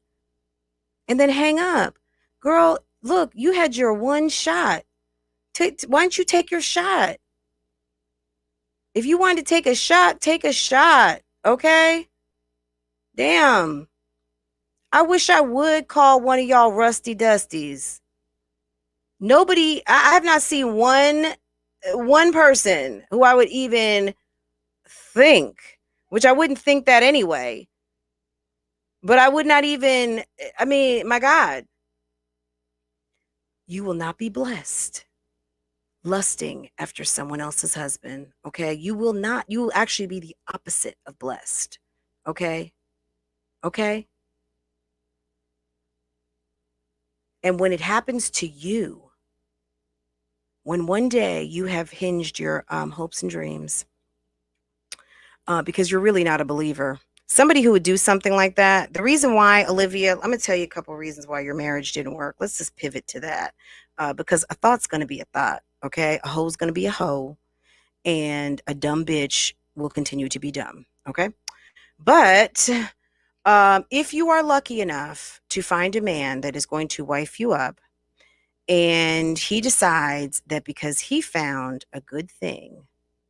And then hang up. Girl, look, you had your one shot. Why don't you take your shot? If you wanted to take a shot, take a shot. Okay? Damn. I wish I would call one of y'all rusty dusties. Nobody, I have not seen one person who I would even think, which I wouldn't think that anyway. But I would not even, I mean, my God. You will not be blessed lusting after someone else's husband. Okay? You will actually be the opposite of blessed. Okay? Okay? And when it happens to you, when one day you have hinged your hopes and dreams, because you're really not a believer, somebody who would do something like that, the reason why, Olivia, I'm going to tell you a couple of reasons why your marriage didn't work. Let's just pivot to that, because a thought's going to be a thought, okay? A hoe's going to be a hoe, and a dumb bitch will continue to be dumb, okay? But if you are lucky enough to find a man that is going to wife you up, and he decides that because he found a good thing,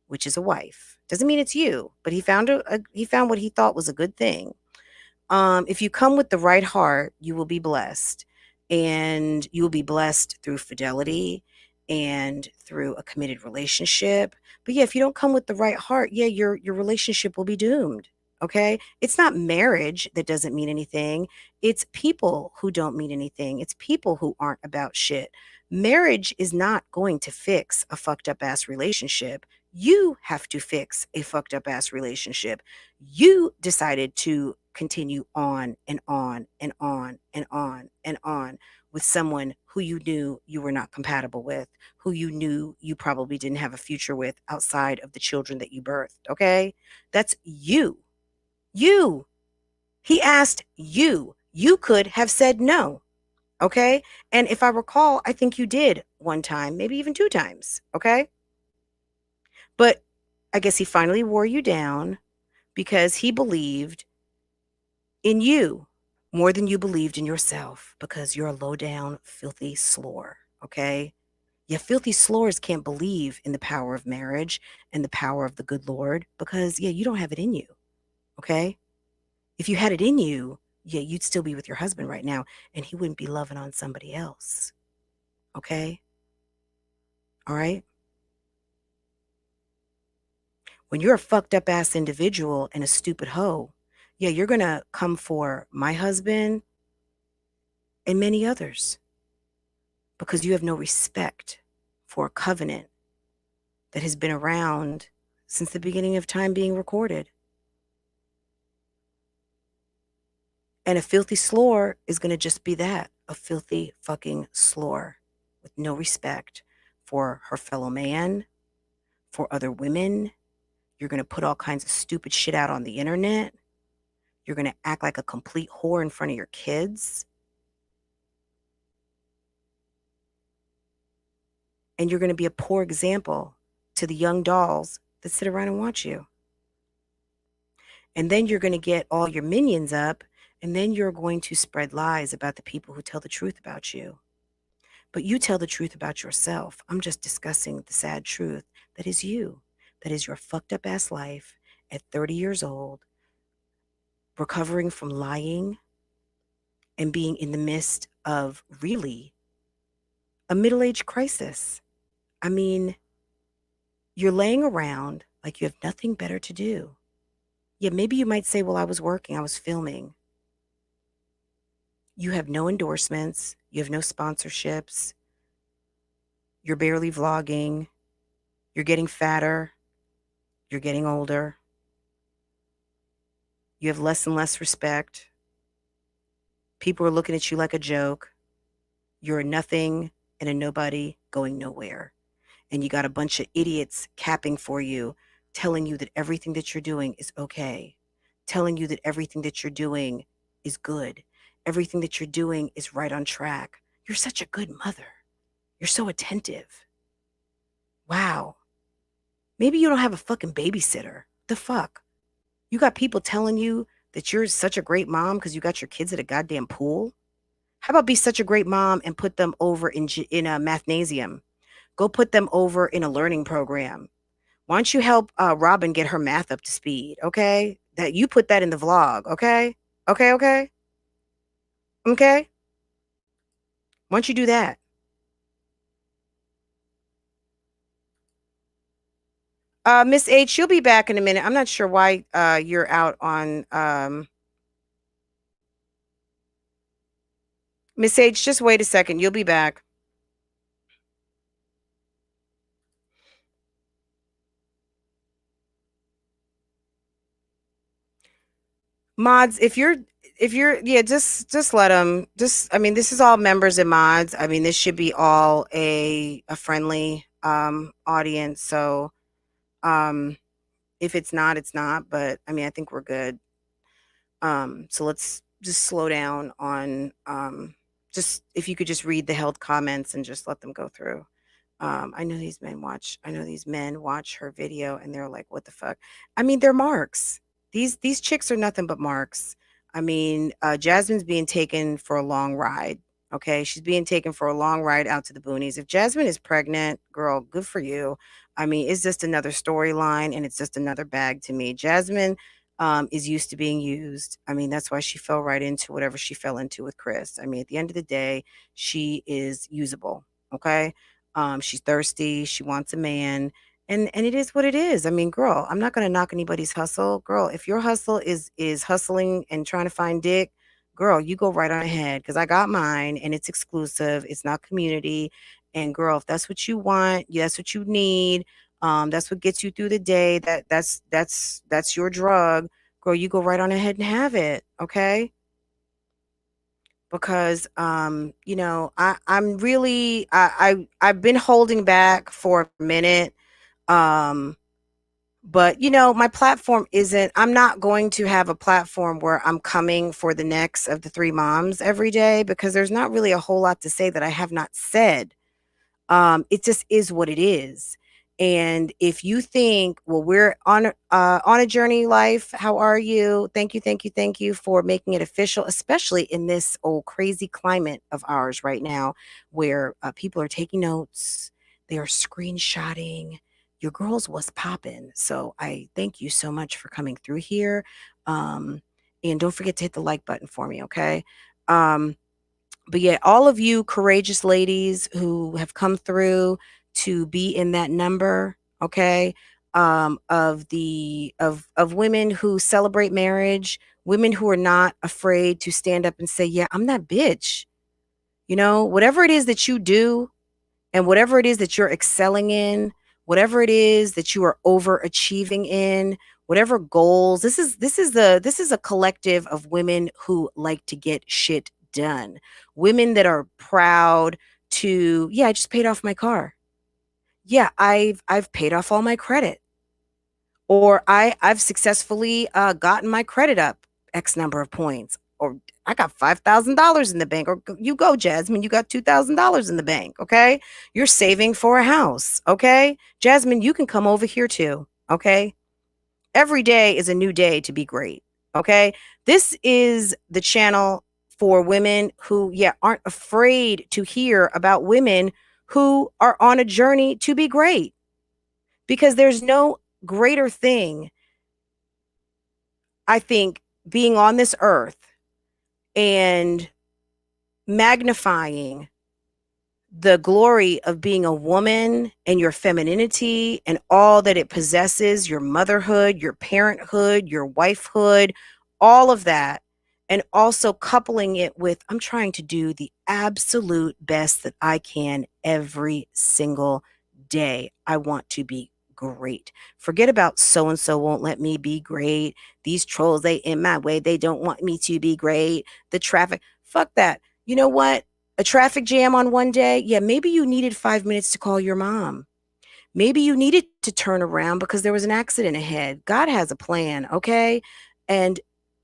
which is a wife, doesn't mean it's you, but he found he found what he thought was a good thing. If you come with the right heart, you will be blessed, and you will be blessed through fidelity, and through a committed relationship. But yeah, if you don't come with the right heart, yeah, your relationship will be doomed. Okay? It's not marriage that doesn't mean anything. It's people who don't mean anything. It's people who aren't about shit. Marriage is not going to fix a fucked up ass relationship. You have to fix a fucked up ass relationship. You decided to continue on and on and on and on and on with someone who you knew you were not compatible with, who you knew you probably didn't have a future with outside of the children that you birthed. Okay? That's you. You. He asked you. You could have said no. Okay? And if I recall, I think you did one time, maybe even two times. Okay? But I guess he finally wore you down because he believed in you more than you believed in yourself because you're a low down, filthy slore. Okay? Yeah, filthy slores can't believe in the power of marriage and the power of the good Lord because, yeah, you don't have it in you. Okay? If you had it in you, yeah, you'd still be with your husband right now and he wouldn't be loving on somebody else. Okay? All right? When you're a fucked up ass individual and a stupid hoe, yeah, you're going to come for my husband and many others because you have no respect for a covenant that has been around since the beginning of time being recorded. And a filthy slore is going to just be that, a filthy fucking slore with no respect for her fellow man, for other women. You're going to put all kinds of stupid shit out on the internet. You're going to act like a complete whore in front of your kids. And you're going to be a poor example to the young dolls that sit around and watch you. And then you're going to get all your minions up, and then you're going to spread lies about the people who tell the truth about you. But you tell the truth about yourself. I'm just discussing the sad truth that is you. That is your fucked up ass life at 30 years old, recovering from lying and being in the midst of really a middle age crisis. I mean, you're laying around like you have nothing better to do. Yeah, maybe you might say, well, I was working, I was filming. You have no endorsements, you have no sponsorships, you're barely vlogging, you're getting fatter, you're getting older, you have less and less respect. People are looking at you like a joke. You're a nothing and a nobody going nowhere. And you got a bunch of idiots capping for you, telling you that everything that you're doing is okay, telling you that everything that you're doing is good, everything that you're doing is right on track. You're such a good mother. You're so attentive. Wow. Maybe you don't have a fucking babysitter. The fuck? You got people telling you that you're such a great mom because you got your kids at a goddamn pool? How about be such a great mom and put them over in a mathnasium? Go put them over in a learning program. Why don't you help Robin get her math up to speed? Okay, that you put that in the vlog. Okay, okay. Why don't you do that? Miss H, she'll be back in a minute. I'm not sure why you're out on Miss H. Just wait a second. You'll be back. Mods, if you're yeah, just let them. Just I mean, this is all members and mods. I mean, this should be all a friendly audience. So if it's not, it's not. But I mean, I think we're good. So let's just slow down on just if you could just read the held comments and just let them go through. I know these men watch her video and they're like, what the fuck? I mean, they're marks. These chicks are nothing but marks. I mean, Jasmine's being taken for a long ride. Okay, she's being taken for a long ride out to the boonies. If Jasmine is pregnant, girl, good for you. I mean, it's just another storyline and it's just another bag to me. Jasmine is used to being used. I mean, that's why she fell right into whatever she fell into with Chris. I mean, at the end of the day, she is usable. Okay. She's thirsty. She wants a man. And it is what it is. I mean, girl, I'm not gonna knock anybody's hustle. Girl, if your hustle is hustling and trying to find dick, girl, you go right on ahead because I got mine and it's exclusive. It's not community. And girl, if that's what you want, that's what you need. That's what gets you through the day. That's your drug. Girl, you go right on ahead and have it. Okay. Because I'm really I've been holding back for a minute. um but my platform isn't I'm not going to have a platform where I'm coming for the necks of the three moms every day because there's not really a whole lot to say that I have not said. It just is what it is. And if you think, well, we're on a journey life, how are you? Thank you for making it official, especially in this old crazy climate of ours right now, where people are taking notes, they are screenshotting. Your girls was popping. So I thank you so much for coming through here. Um, and don't forget to hit the like button for me, okay? Um, but yeah, all of you courageous ladies who have come through to be in that number, okay, of women who celebrate marriage, women who are not afraid to stand up and say, yeah, I'm that bitch. Whatever it is that you do, and whatever it is that you're excelling in, whatever it is that you are overachieving in, whatever goals, this is a collective of women who like to get shit done. Women that are proud to, yeah, I just paid off my car. Yeah, I've paid off all my credit. Or I've successfully gotten my credit up X number of points. Or I got $5,000 in the bank. Or you go, Jasmine, you got $2,000 in the bank. Okay. You're saving for a house. Okay. Jasmine, you can come over here too. Okay. Every day is a new day to be great. Okay. This is the channel for women who, yeah, aren't afraid to hear about women who are on a journey to be great, because there's no greater thing, I think, being on this earth and magnifying the glory of being a woman and your femininity and all that it possesses, your motherhood, your parenthood, your wifehood, all of that. And also coupling it with, I'm trying to do the absolute best that I can every single day. I want to be great. Forget about so and so won't let me be great. These trolls, they in my way. They don't want me to be great. The traffic, fuck that. You know what? A traffic jam on one day, yeah, maybe you needed 5 minutes to call your mom. Maybe you needed to turn around because there was an accident ahead. God has a plan, okay? And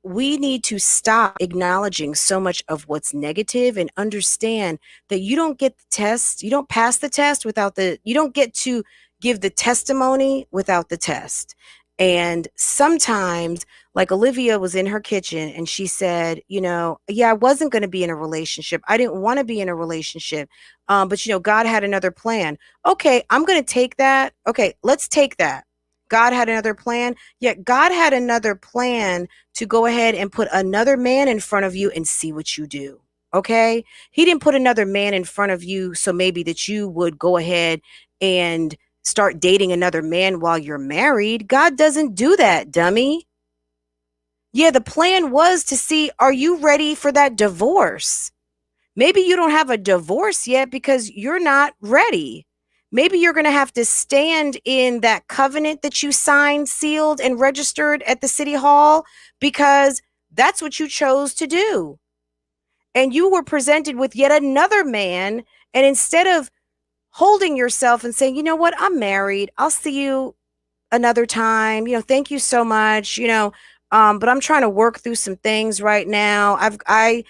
we need to stop acknowledging so much of what's negative and understand that you don't get the test, you don't pass the test you don't get to give the testimony without the test. And sometimes, like Olivia was in her kitchen and she said, yeah, I wasn't going to be in a relationship. I didn't want to be in a relationship. But God had another plan. Okay, I'm going to take that. Okay, let's take that. God had another plan. Yet God had another plan to go ahead and put another man in front of you and see what you do. Okay? He didn't put another man in front of you so maybe that you would go ahead and start dating another man while you're married. God doesn't do that, dummy. Yeah, the plan was to see, are you ready for that divorce? Maybe you don't have a divorce yet because you're not ready. Maybe you're going to have to stand in that covenant that you signed, sealed, and registered at the city hall because that's what you chose to do. And you were presented with yet another man. And instead of holding yourself and saying, you know what, I'm married, I'll see you another time, thank you so much, but I'm trying to work through some things right now. I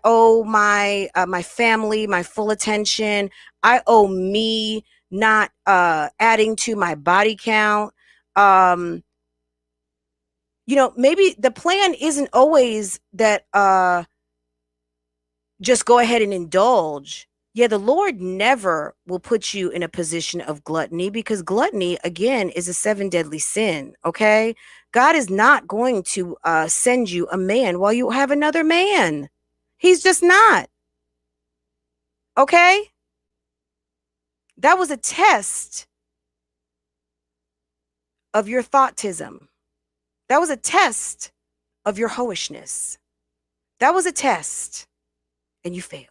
owe my family my full attention. I owe me not adding to my body count. Maybe the plan isn't always that just go ahead and indulge. Yeah, the Lord never will put you in a position of gluttony because gluttony, again, is a 7 deadly sin, okay? God is not going to send you a man while you have another man. He's just not, okay? That was a test of your thoughtism. That was a test of your hoishness. That was a test, and you failed.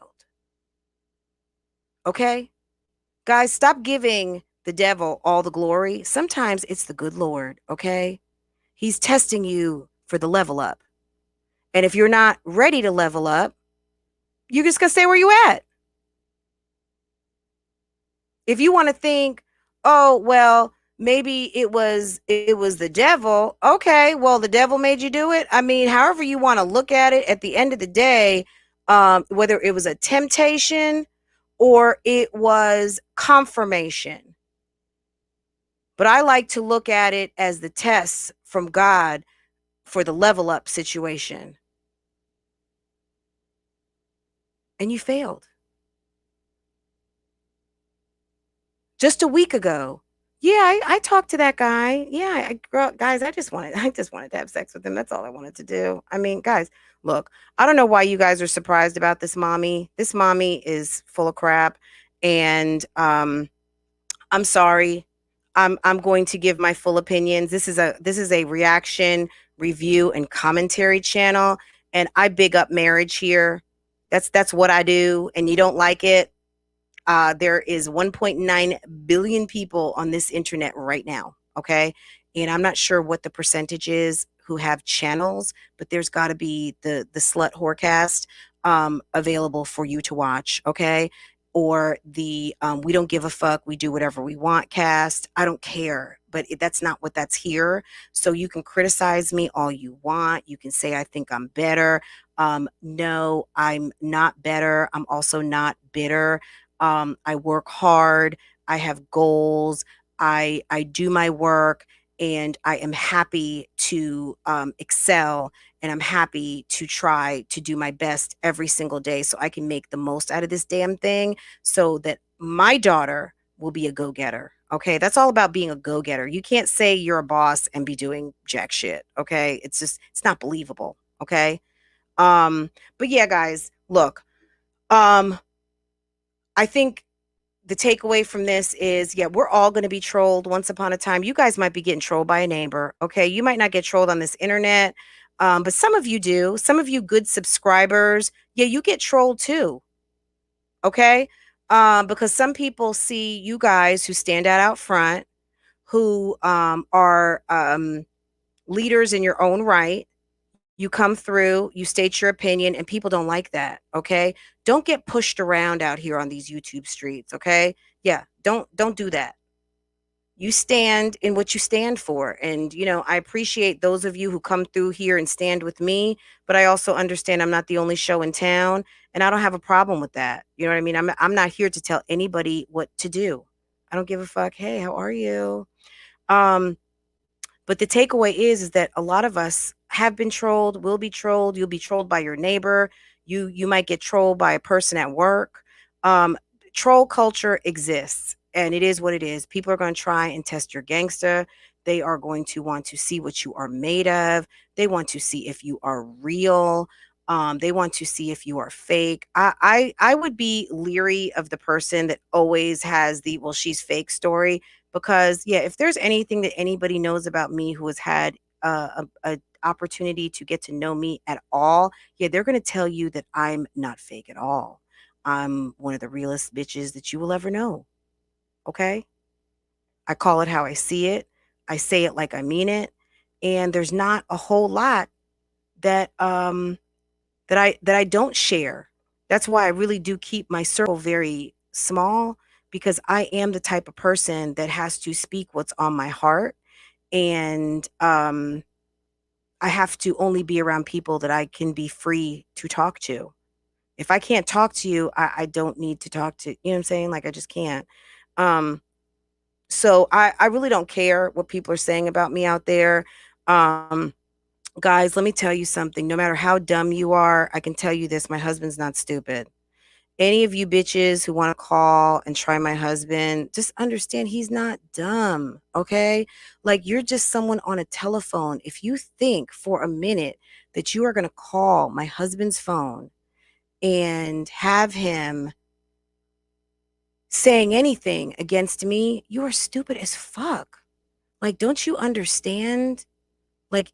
Okay? Guys, stop giving the devil all the glory. Sometimes it's the good Lord, okay? He's testing you for the level up. And if you're not ready to level up, you're just going to stay where you at. If you want to think, oh, well, maybe it was the devil. Okay, well, the devil made you do it. I mean, however you want to look at it, at the end of the day, whether it was a temptation or it was confirmation. But I like to look at it as the tests from God for the level up situation. And you failed. Just a week ago. Yeah, I talked to that guy. Yeah, guys, I just wanted to have sex with him. That's all I wanted to do. I mean, guys, look, I don't know why you guys are surprised about this mommy. This mommy is full of crap. And I'm sorry. I'm going to give my full opinions. This is a reaction, review, and commentary channel. And I big up marriage here. That's what I do. And you don't like it. There is 1.9 billion people on this internet right now. Okay. And I'm not sure what the percentage is who have channels, but there's got to be the slut whorecast available for you to watch. Okay. Or the we don't give a fuck, we do whatever we want cast. I don't care, but that's not what that's here. So you can criticize me all you want. You can say I think I'm better. No, I'm not better. I'm also not bitter. I work hard. I have goals. I do my work, and I am happy to excel, and I'm happy to try to do my best every single day so I can make the most out of this damn thing so that my daughter will be a go-getter. Okay, that's all about being a go-getter. You can't say you're a boss and be doing jack shit. Okay, it's not believable. Okay, but yeah, guys, look, I think the takeaway from this is, yeah, we're all going to be trolled once upon a time. You guys might be getting trolled by a neighbor. Okay. You might not get trolled on this internet. But some of you do. Some of you good subscribers, yeah, you get trolled too. Okay. Because some people see you guys who stand out front, who are leaders in your own right. You come through, you state your opinion, and people don't like that. Okay. Don't get pushed around out here on these YouTube streets. Okay. Yeah. Don't do that. You stand in what you stand for. And, I appreciate those of you who come through here and stand with me, but I also understand I'm not the only show in town, and I don't have a problem with that. You know what I mean? I'm not here to tell anybody what to do. I don't give a fuck. Hey, how are you? Um, but the takeaway is that a lot of us have been trolled, will be trolled. You'll be trolled by your neighbor. You might get trolled by a person at work. Um, Troll culture exists, and it is what it is. People are going to try and test your gangster. They are going to want to see what you are made of. They want to see if you are real. They want to see if you are fake. I would be leery of the person that always has the, well, she's fake story, because yeah, if there's anything that anybody knows about me who has had a opportunity to get to know me at all, yeah, they're going to tell you that I'm not fake at all. I'm one of the realest bitches that you will ever know. Okay? I call it how I see it. I say it like I mean it. And there's not a whole lot that that I don't share. That's why I really do keep my circle very small, because I am the type of person that has to speak what's on my heart. And I have to only be around people that I can be free to talk to. If I can't talk to you, I don't need to talk to, you know what I'm saying? Like, I just can't. Um, so I really don't care what people are saying about me out there. Um, Guys, let me tell you something. No matter how dumb you are, I can tell you this: my husband's not stupid. Any of you bitches who want to call and try my husband, just understand he's not dumb, okay? Like, you're just someone on a telephone. If you think for a minute that you are going to call my husband's phone and have him saying anything against me, you are stupid as fuck. Like, don't you understand? Like,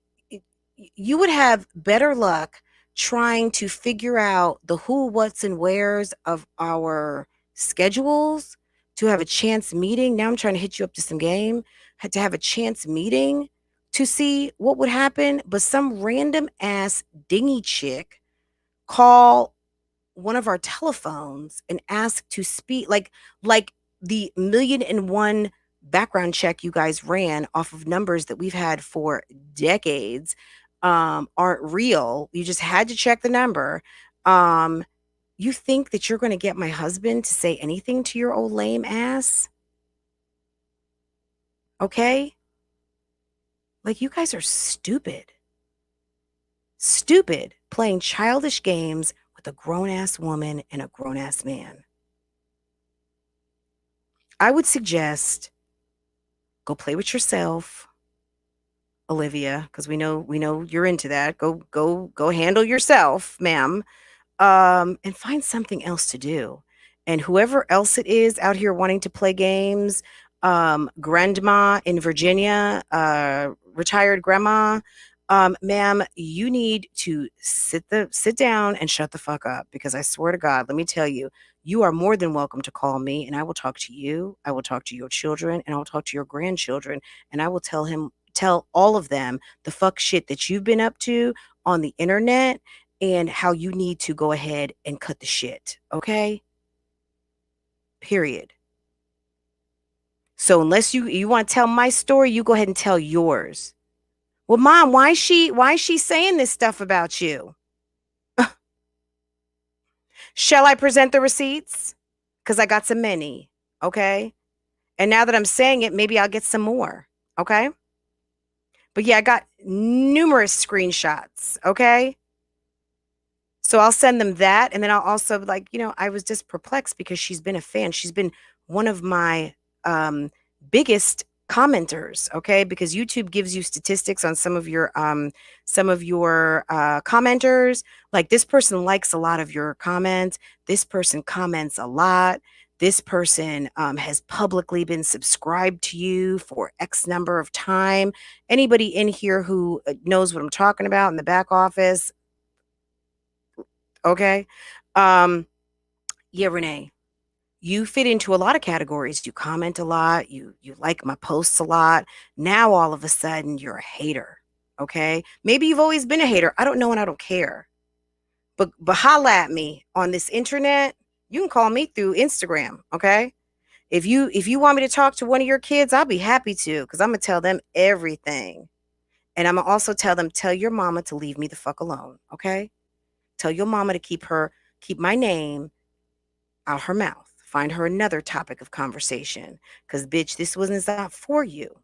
you would have better luck trying to figure out the who, what's, and wheres of our schedules to have a chance meeting. Now I'm trying to hit you up to some game, had to have a chance meeting to see what would happen. But some random ass dingy chick call one of our telephones and ask to speak, like the million and one background check you guys ran off of numbers that we've had for decades aren't real. You just had to check the number. um you think that you're going to get my husband to say anything to your old lame ass? Okay, like, you guys are stupid playing childish games with a grown ass woman and a grown ass man. I would suggest go play with yourself, Olivia, because we know you're into that. Go handle yourself, ma'am. And find something else to do. And whoever else it is out here wanting to play games, grandma in Virginia, retired grandma, ma'am, you need to sit down and shut the fuck up, because I swear to God, let me tell you, you are more than welcome to call me, and I will talk to you. I will talk to your children, and I will talk to your grandchildren, and I will tell all of them the fuck shit that you've been up to on the internet, and how you need to go ahead and cut the shit. Okay? Period. So unless you want to tell my story, you go ahead and tell yours. Well, mom, why is she saying this stuff about you? Shall I present the receipts? Because I got so many. Okay? And now that I'm saying it, maybe I'll get some more. Okay? But yeah, I got numerous screenshots. Okay? So I'll send them that. And then I'll also, like, I was just perplexed because she's been a fan. She's been one of my biggest commenters, okay? Because YouTube gives you statistics on some of your commenters. Like, this person likes a lot of your comments. This person comments a lot. This person has publicly been subscribed to you for X number of time. Anybody in here who knows what I'm talking about in the back office, okay? Um, yeah, Renee, you fit into a lot of categories. You comment a lot, you like my posts a lot. Now all of a sudden you're a hater. Okay? Maybe you've always been a hater. I don't know and I don't care. But holla at me on this internet. You can call me through Instagram, okay? If you want me to talk to one of your kids, I'll be happy to, because I'm gonna tell them everything. And I'm gonna also tell your mama to leave me the fuck alone, okay? Tell your mama to keep my name out her mouth. Find her another topic of conversation. Because, bitch, this wasn't not for you.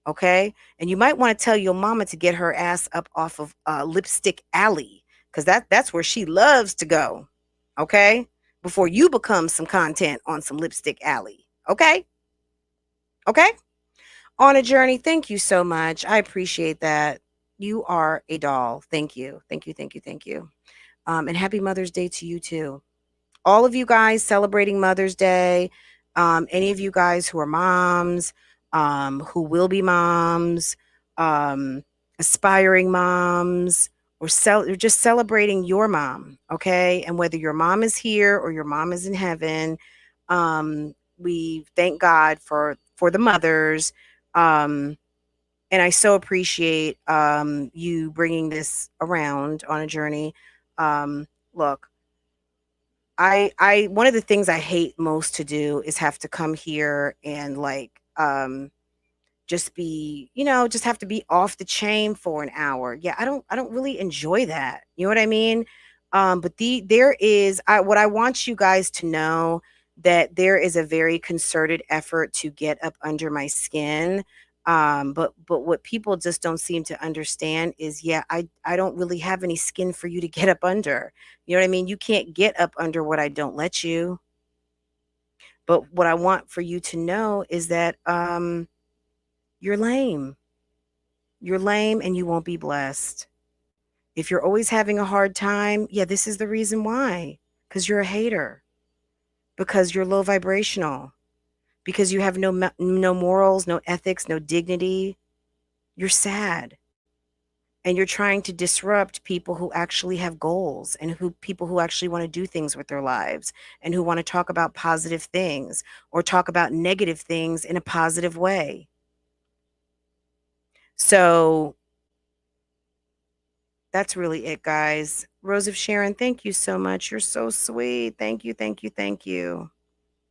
Okay? And you might want to tell your mama to get her ass up off of Lipstick Alley. Because that's where she loves to go. Okay? Before you become some content on some Lipstick Alley. Okay? Okay? On a journey. Thank you so much. I appreciate that. You are a doll. Thank you. Thank you. Thank you. Thank you. And happy Mother's Day to you too. All of you guys celebrating Mother's Day, any of you guys who are moms, who will be moms, um, aspiring moms, or just celebrating your mom, okay? And whether your mom is here or your mom is in heaven, we thank God for the mothers. And I so appreciate you bringing this around on a journey. Look, I one of the things I hate most to do is have to come here and, like, just have to be off the chain for an hour. Yeah, I don't really enjoy that. You know what I mean? But there is what I want you guys to know, that there is a very concerted effort to get up under my skin. But what people just don't seem to understand is, yeah, I don't really have any skin for you to get up under. You know what I mean? You can't get up under what I don't let you. But what I want for you to know is that you're lame. You're lame and you won't be blessed. If you're always having a hard time, yeah, this is the reason why. Because you're a hater. because you're low vibrational, because you have no morals, no ethics, no dignity. You're sad. And you're trying to disrupt people who actually have goals and people who actually want to do things with their lives and who want to talk about positive things or talk about negative things in a positive way. So that's really it, guys. Rose of Sharon, thank you so much. You're so sweet. Thank you, thank you, thank you.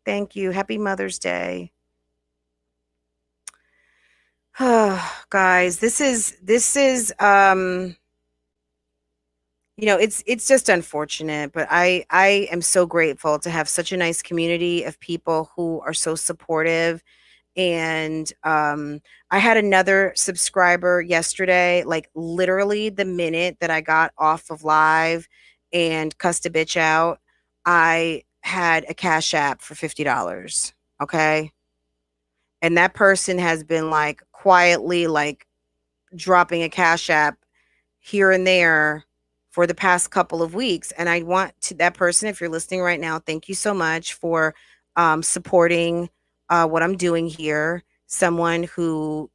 Thank you. Happy Mother's Day. Guys, this is it's just unfortunate, but I am so grateful to have such a nice community of people who are so supportive. And I had another subscriber yesterday, like literally the minute that I got off of live and cussed a bitch out, I had a Cash App for $50. Okay. And that person has been like quietly like dropping a Cash App here and there for the past couple of weeks. And I want to that person, if you're listening right now, thank you so much for supporting what I'm doing here. Someone who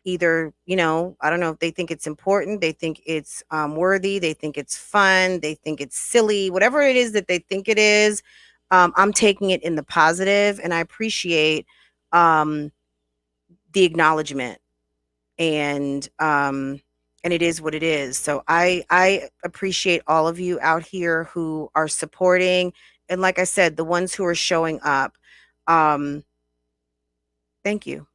either, I don't know if they think it's important, they think it's worthy, they think it's fun, they think it's silly, whatever it is that they think it is. I'm taking it in the positive, and I appreciate the acknowledgement, and it is what it is. So I appreciate all of you out here who are supporting, and like I said, the ones who are showing up. Thank you.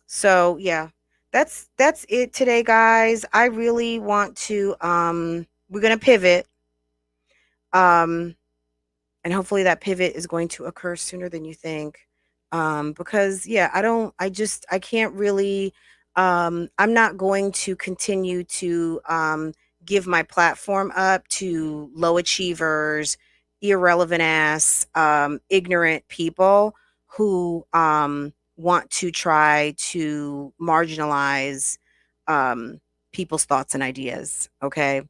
So yeah, that's it today, guys. I really want to we're gonna pivot. Um and hopefully that pivot is going to occur sooner than you think, because yeah, I can't really, I'm not going to continue to give my platform up to low achievers, irrelevant ass, ignorant people who want to try to marginalize people's thoughts and ideas. Okay.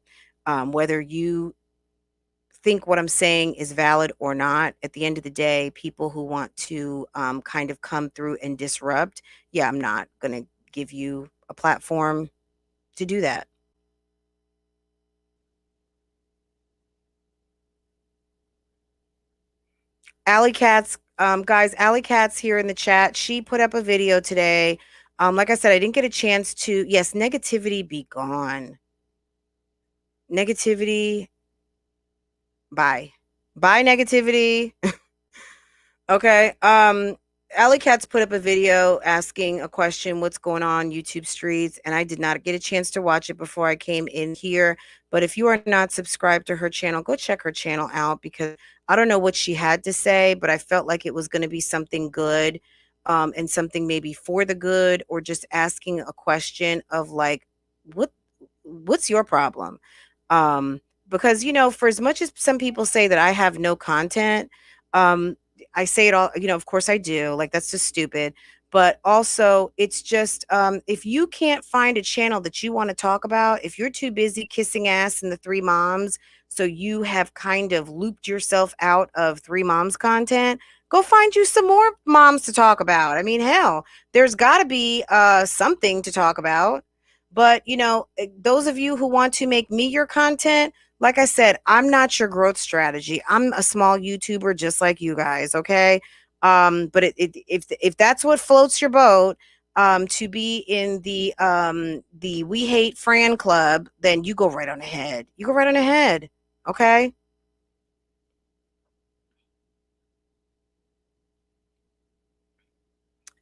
Whether you think what I'm saying is valid or not, at the end of the day, people who want to kind of come through and disrupt, yeah, I'm not going to give you a platform to do that. Alley Cats, guys, Alley Cats here in the chat. She put up a video today. Like I said, I didn't get a chance to, yes, negativity be gone. Negativity, bye. Bye, negativity. Okay. Alley Cat's put up a video asking a question, what's going on YouTube streets, and I did not get a chance to watch it before I came in here. But if you are not subscribed to her channel, go check her channel out, because I don't know what she had to say, but I felt like it was going to be something good, and something maybe for the good, or just asking a question of like, what what's your problem? Because for as much as some people say that I have no content, um, I say it all, of course I do. Like, that's just stupid. But also, it's just, if you can't find a channel that you want to talk about, if you're too busy kissing ass in the Three Moms, so you have kind of looped yourself out of Three Moms content, go find you some more moms to talk about. I mean, hell, there's got to be something to talk about. But, those of you who want to make me your content, like I said, I'm not your growth strategy. I'm a small YouTuber just like you guys, okay? But if that's what floats your boat, to be in the We Hate Fran Club, then you go right on ahead. You go right on ahead, okay?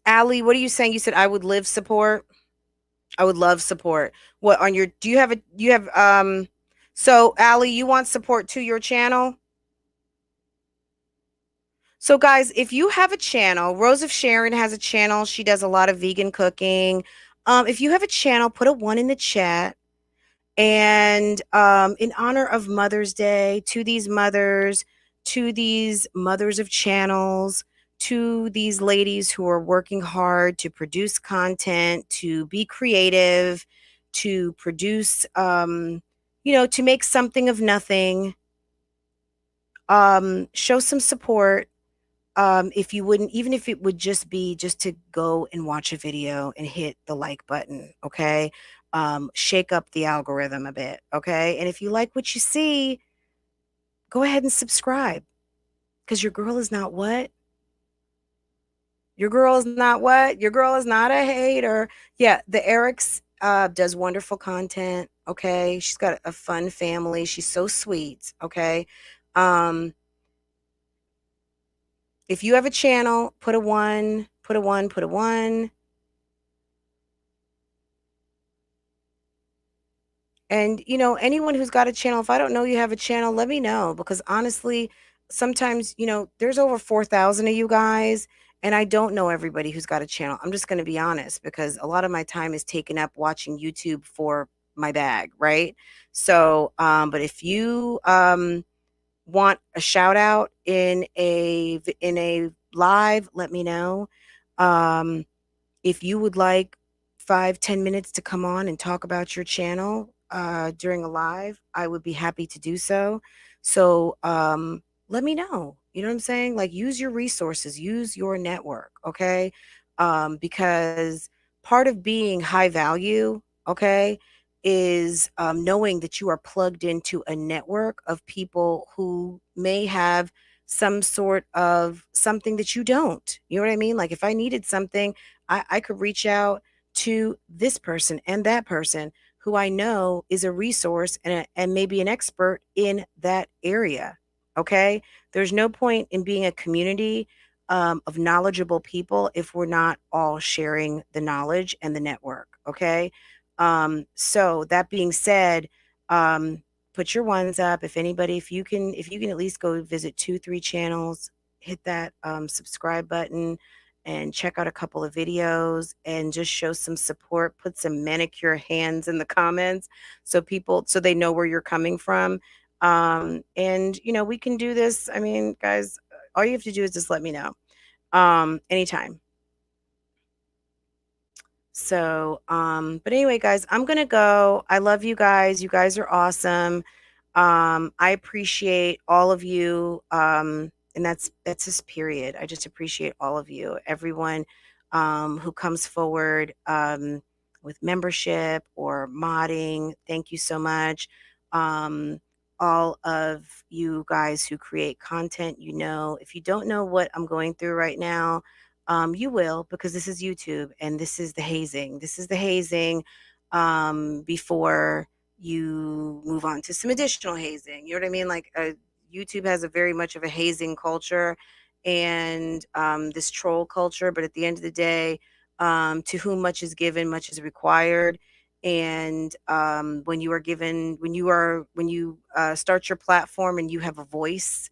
Allie, what are you saying? You said I would live support. I would love support. What on your? So Allie, you want support to your channel? So, guys, if you have a channel, Rose of Sharon has a channel. She does a lot of vegan cooking. If you have a channel, put a 1 in the chat. And in honor of Mother's Day, to these mothers of channels, to these ladies who are working hard to produce content, to be creative, to produce, to make something of nothing, show some support. if you wouldn't, even if it would just be just to go and watch a video and hit the like button, okay? Shake up the algorithm a bit, okay? And if you like what you see, go ahead and subscribe, because your girl is not what? Your girl is not what? Your girl is not a hater. Yeah, the Eric's does wonderful content, okay? She's got a fun family. She's so sweet, okay? Um, if you have a channel, put a one, put a one, put a one. And, anyone who's got a channel, if I don't know you have a channel, let me know, because honestly, sometimes, there's over 4,000 of you guys, and I don't know everybody who's got a channel. I'm just going to be honest, because a lot of my time is taken up watching YouTube for my bag, right? So, but if you want a shout out in a live, let me know. Um, if you would like 5-10 minutes to come on and talk about your channel during a live, I would be happy to do so. So let me know. You know what I'm saying? Like, use your resources, use your network, okay? Because part of being high value, okay, is knowing that you are plugged into a network of people who may have some sort of something that you don't. You know what I mean? Like, if I needed something, I could reach out to this person and that person who I know is a resource and maybe an expert in that area. Okay. There's no point in being a community of knowledgeable people if we're not all sharing the knowledge and the network. Okay. So that being said, put your ones up. If you can at least go visit 2-3 channels, hit that subscribe button and check out a couple of videos and just show some support. Put some manicure hands in the comments so they know where you're coming from. And we can do this. I mean, guys, all you have to do is just let me know. Anytime. So, but anyway, guys, I'm gonna go. I love you guys. You guys are awesome. I appreciate all of you. And that's just period. I just appreciate all of you, everyone who comes forward with membership or modding. Thank you so much. Um, all of you guys who create content, if you don't know what I'm going through right now, you will, because this is YouTube and this is the hazing. This is the hazing before you move on to some additional hazing. You know what I mean? Like, YouTube has a very much of a hazing culture and this troll culture. But at the end of the day, to whom much is given, much is required. And when you start your platform and you have a voice,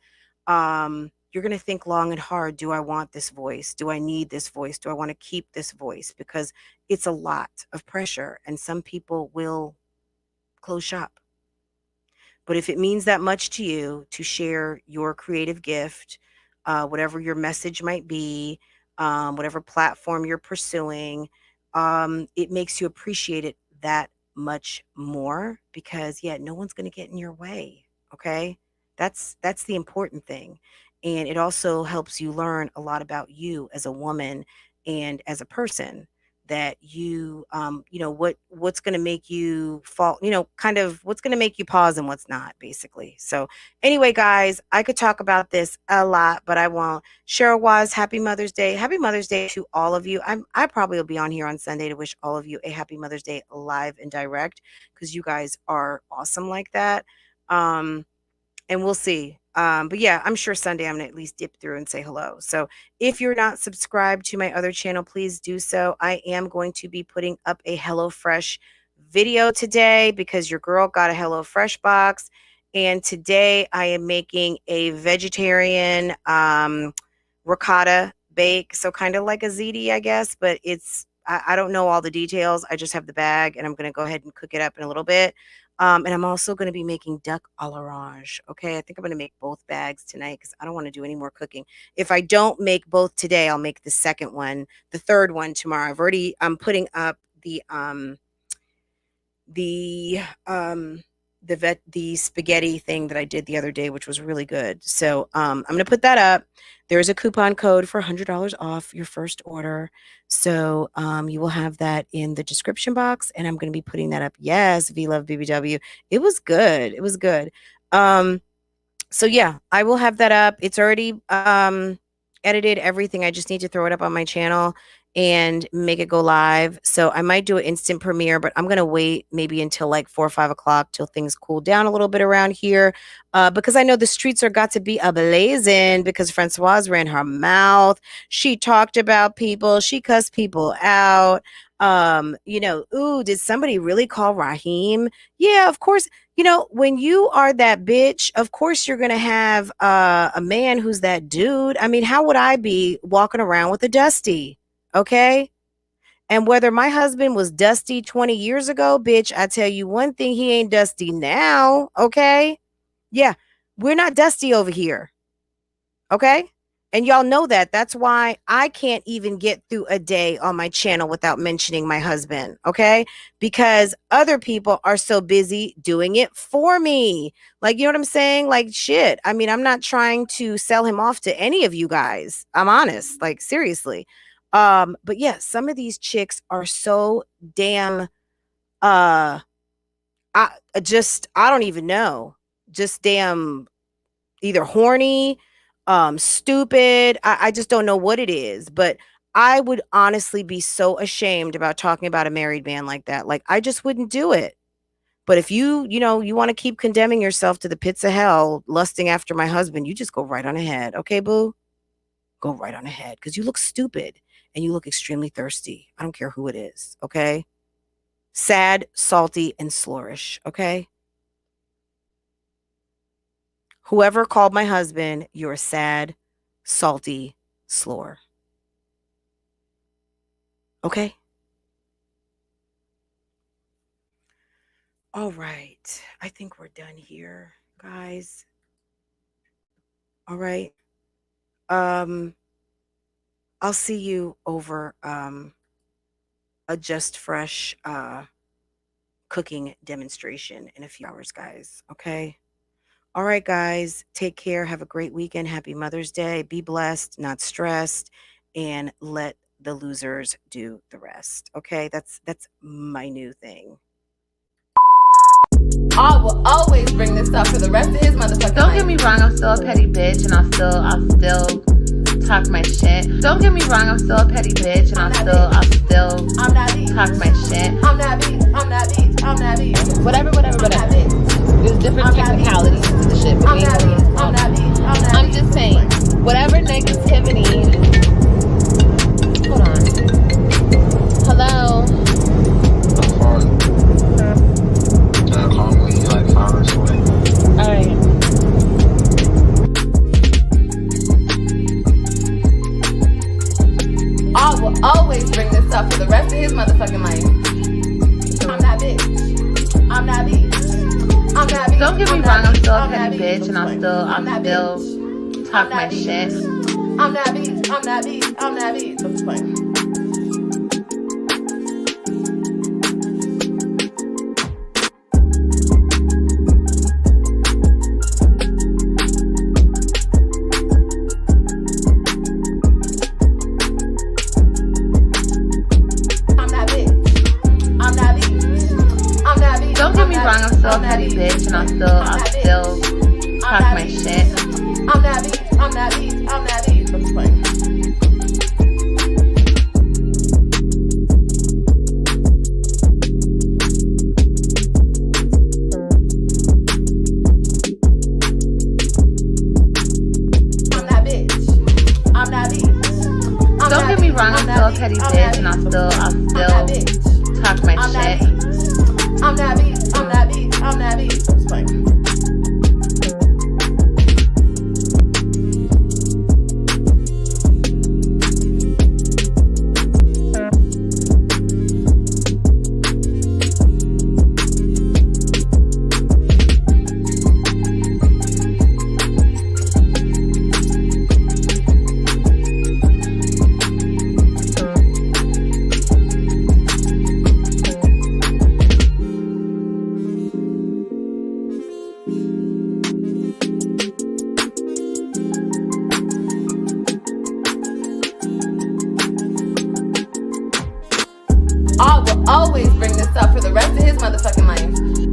you're going to think long and hard. Do I want this voice? Do I need this voice? Do I want to keep this voice? Because it's a lot of pressure and some people will close shop. But if it means that much to you to share your creative gift, whatever your message might be, whatever platform you're pursuing, it makes you appreciate it that much more, because yeah, no one's going to get in your way. Okay. That's the important thing. And it also helps you learn a lot about you as a woman and as a person, that what's going to make you fall, kind of what's going to make you pause and what's not, basically. So anyway, guys, I could talk about this a lot, but I won't. Cheryl was, happy Mother's Day. Happy Mother's Day to all of you. I probably will be on here on Sunday to wish all of you a happy Mother's Day live and direct, because you guys are awesome like that. And we'll see. But yeah, I'm sure Sunday I'm going to at least dip through and say hello. So if you're not subscribed to my other channel, please do so. I am going to be putting up a HelloFresh video today because your girl got a HelloFresh box. And today I am making a vegetarian ricotta bake. So kind of like a ziti, I guess, but I don't know all the details. I just have the bag and I'm going to go ahead and cook it up in a little bit. And I'm also going to be making duck à l'orange. Okay. I think I'm going to make both bags tonight because I don't want to do any more cooking. If I don't make both today, I'll make the third one tomorrow. I'm putting up the the spaghetti thing that I did the other day, which was really good. So I'm going to put that up. There's a coupon code for $100 off your first order. So you will have that in the description box, and I'm going to be putting that up. Yes, V Love BBW. It was good. It was good. So yeah, I will have that up. It's already edited, everything. I just need to throw it up on my channel and make it go live. So I might do an instant premiere, but I'm going to wait maybe until like 4 or 5 o'clock till things cool down a little bit around here, because I know the streets are got to be ablazing because Francoise ran her mouth. She talked about people. She cussed people out. Ooh, did somebody really call Raheem? Yeah, of course. When you are that bitch, of course you're going to have a man who's that dude. I mean, how would I be walking around with a Dusty? Okay. And whether my husband was Dusty 20 years ago, bitch, I tell you one thing, he ain't Dusty now. Okay. Yeah. We're not Dusty over here. Okay. And y'all know that. That's why I can't even get through a day on my channel without mentioning my husband. Okay. Because other people are so busy doing it for me. Like, you know what I'm saying? Like, shit. I mean, I'm not trying to sell him off to any of you guys. I'm honest. Like, seriously. But yeah, some of these chicks are so damn, I don't even know. Just damn either horny, stupid. I just don't know what it is, but I would honestly be so ashamed about talking about a married man like that. Like, I just wouldn't do it. But if you want to keep condemning yourself to the pits of hell, lusting after my husband, you just go right on ahead. Okay, boo? Go right on ahead, because you look stupid and you look extremely thirsty. I don't care who it is. Okay. Sad, salty, and slurish. Okay. Whoever called my husband, you're a sad, salty slur. Okay? All right. I think we're done here, guys. All right. I'll see you over a Just Fresh cooking demonstration in a few hours, guys. Okay? All right, guys, take care. Have a great weekend. Happy Mother's Day. Be blessed, not stressed, and let the losers do the rest. Okay, that's my new thing. I will always bring this up for the rest of his motherfucking Don't get me wrong, I'm still a petty bitch, and I'll still talk my shit. Don't get me wrong, I'm still a petty bitch, and I'll still talk my shit. I'm that bitch. Whatever. There's different technicalities to the shit. I'm that bitch. I'm just saying, whatever negativity. Hold on. Hello. Call me like 5 hours away. All right. I will always bring this up for the rest of his motherfucking life. I'm that bitch. I'm that bitch. Don't get me wrong, I'm still a petty bitch, and I'll still talk my shit. I'm that bitch. I'm just playing. Don't get me wrong, I'm still a petty bitch, and I'll still talk my shit. I'm that bitch. I'm just playing. Don't get me wrong, I'm still a petty bitch, and I'll still talk my shit. I'm that bitch. I'm just playing. always bring this up for the rest of his motherfucking life.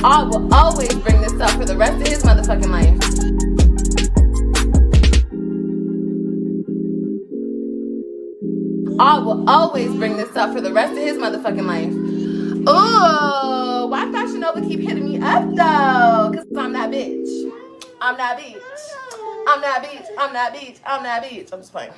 I will always bring this up for the rest of his motherfucking life. I will always bring this up for the rest of his motherfucking life. Ooh, why Fashion Nova keep hitting me up though? Cause I'm that bitch. I'm that bitch. I'm that bitch. I'm that bitch. I'm that bitch. I'm just playing.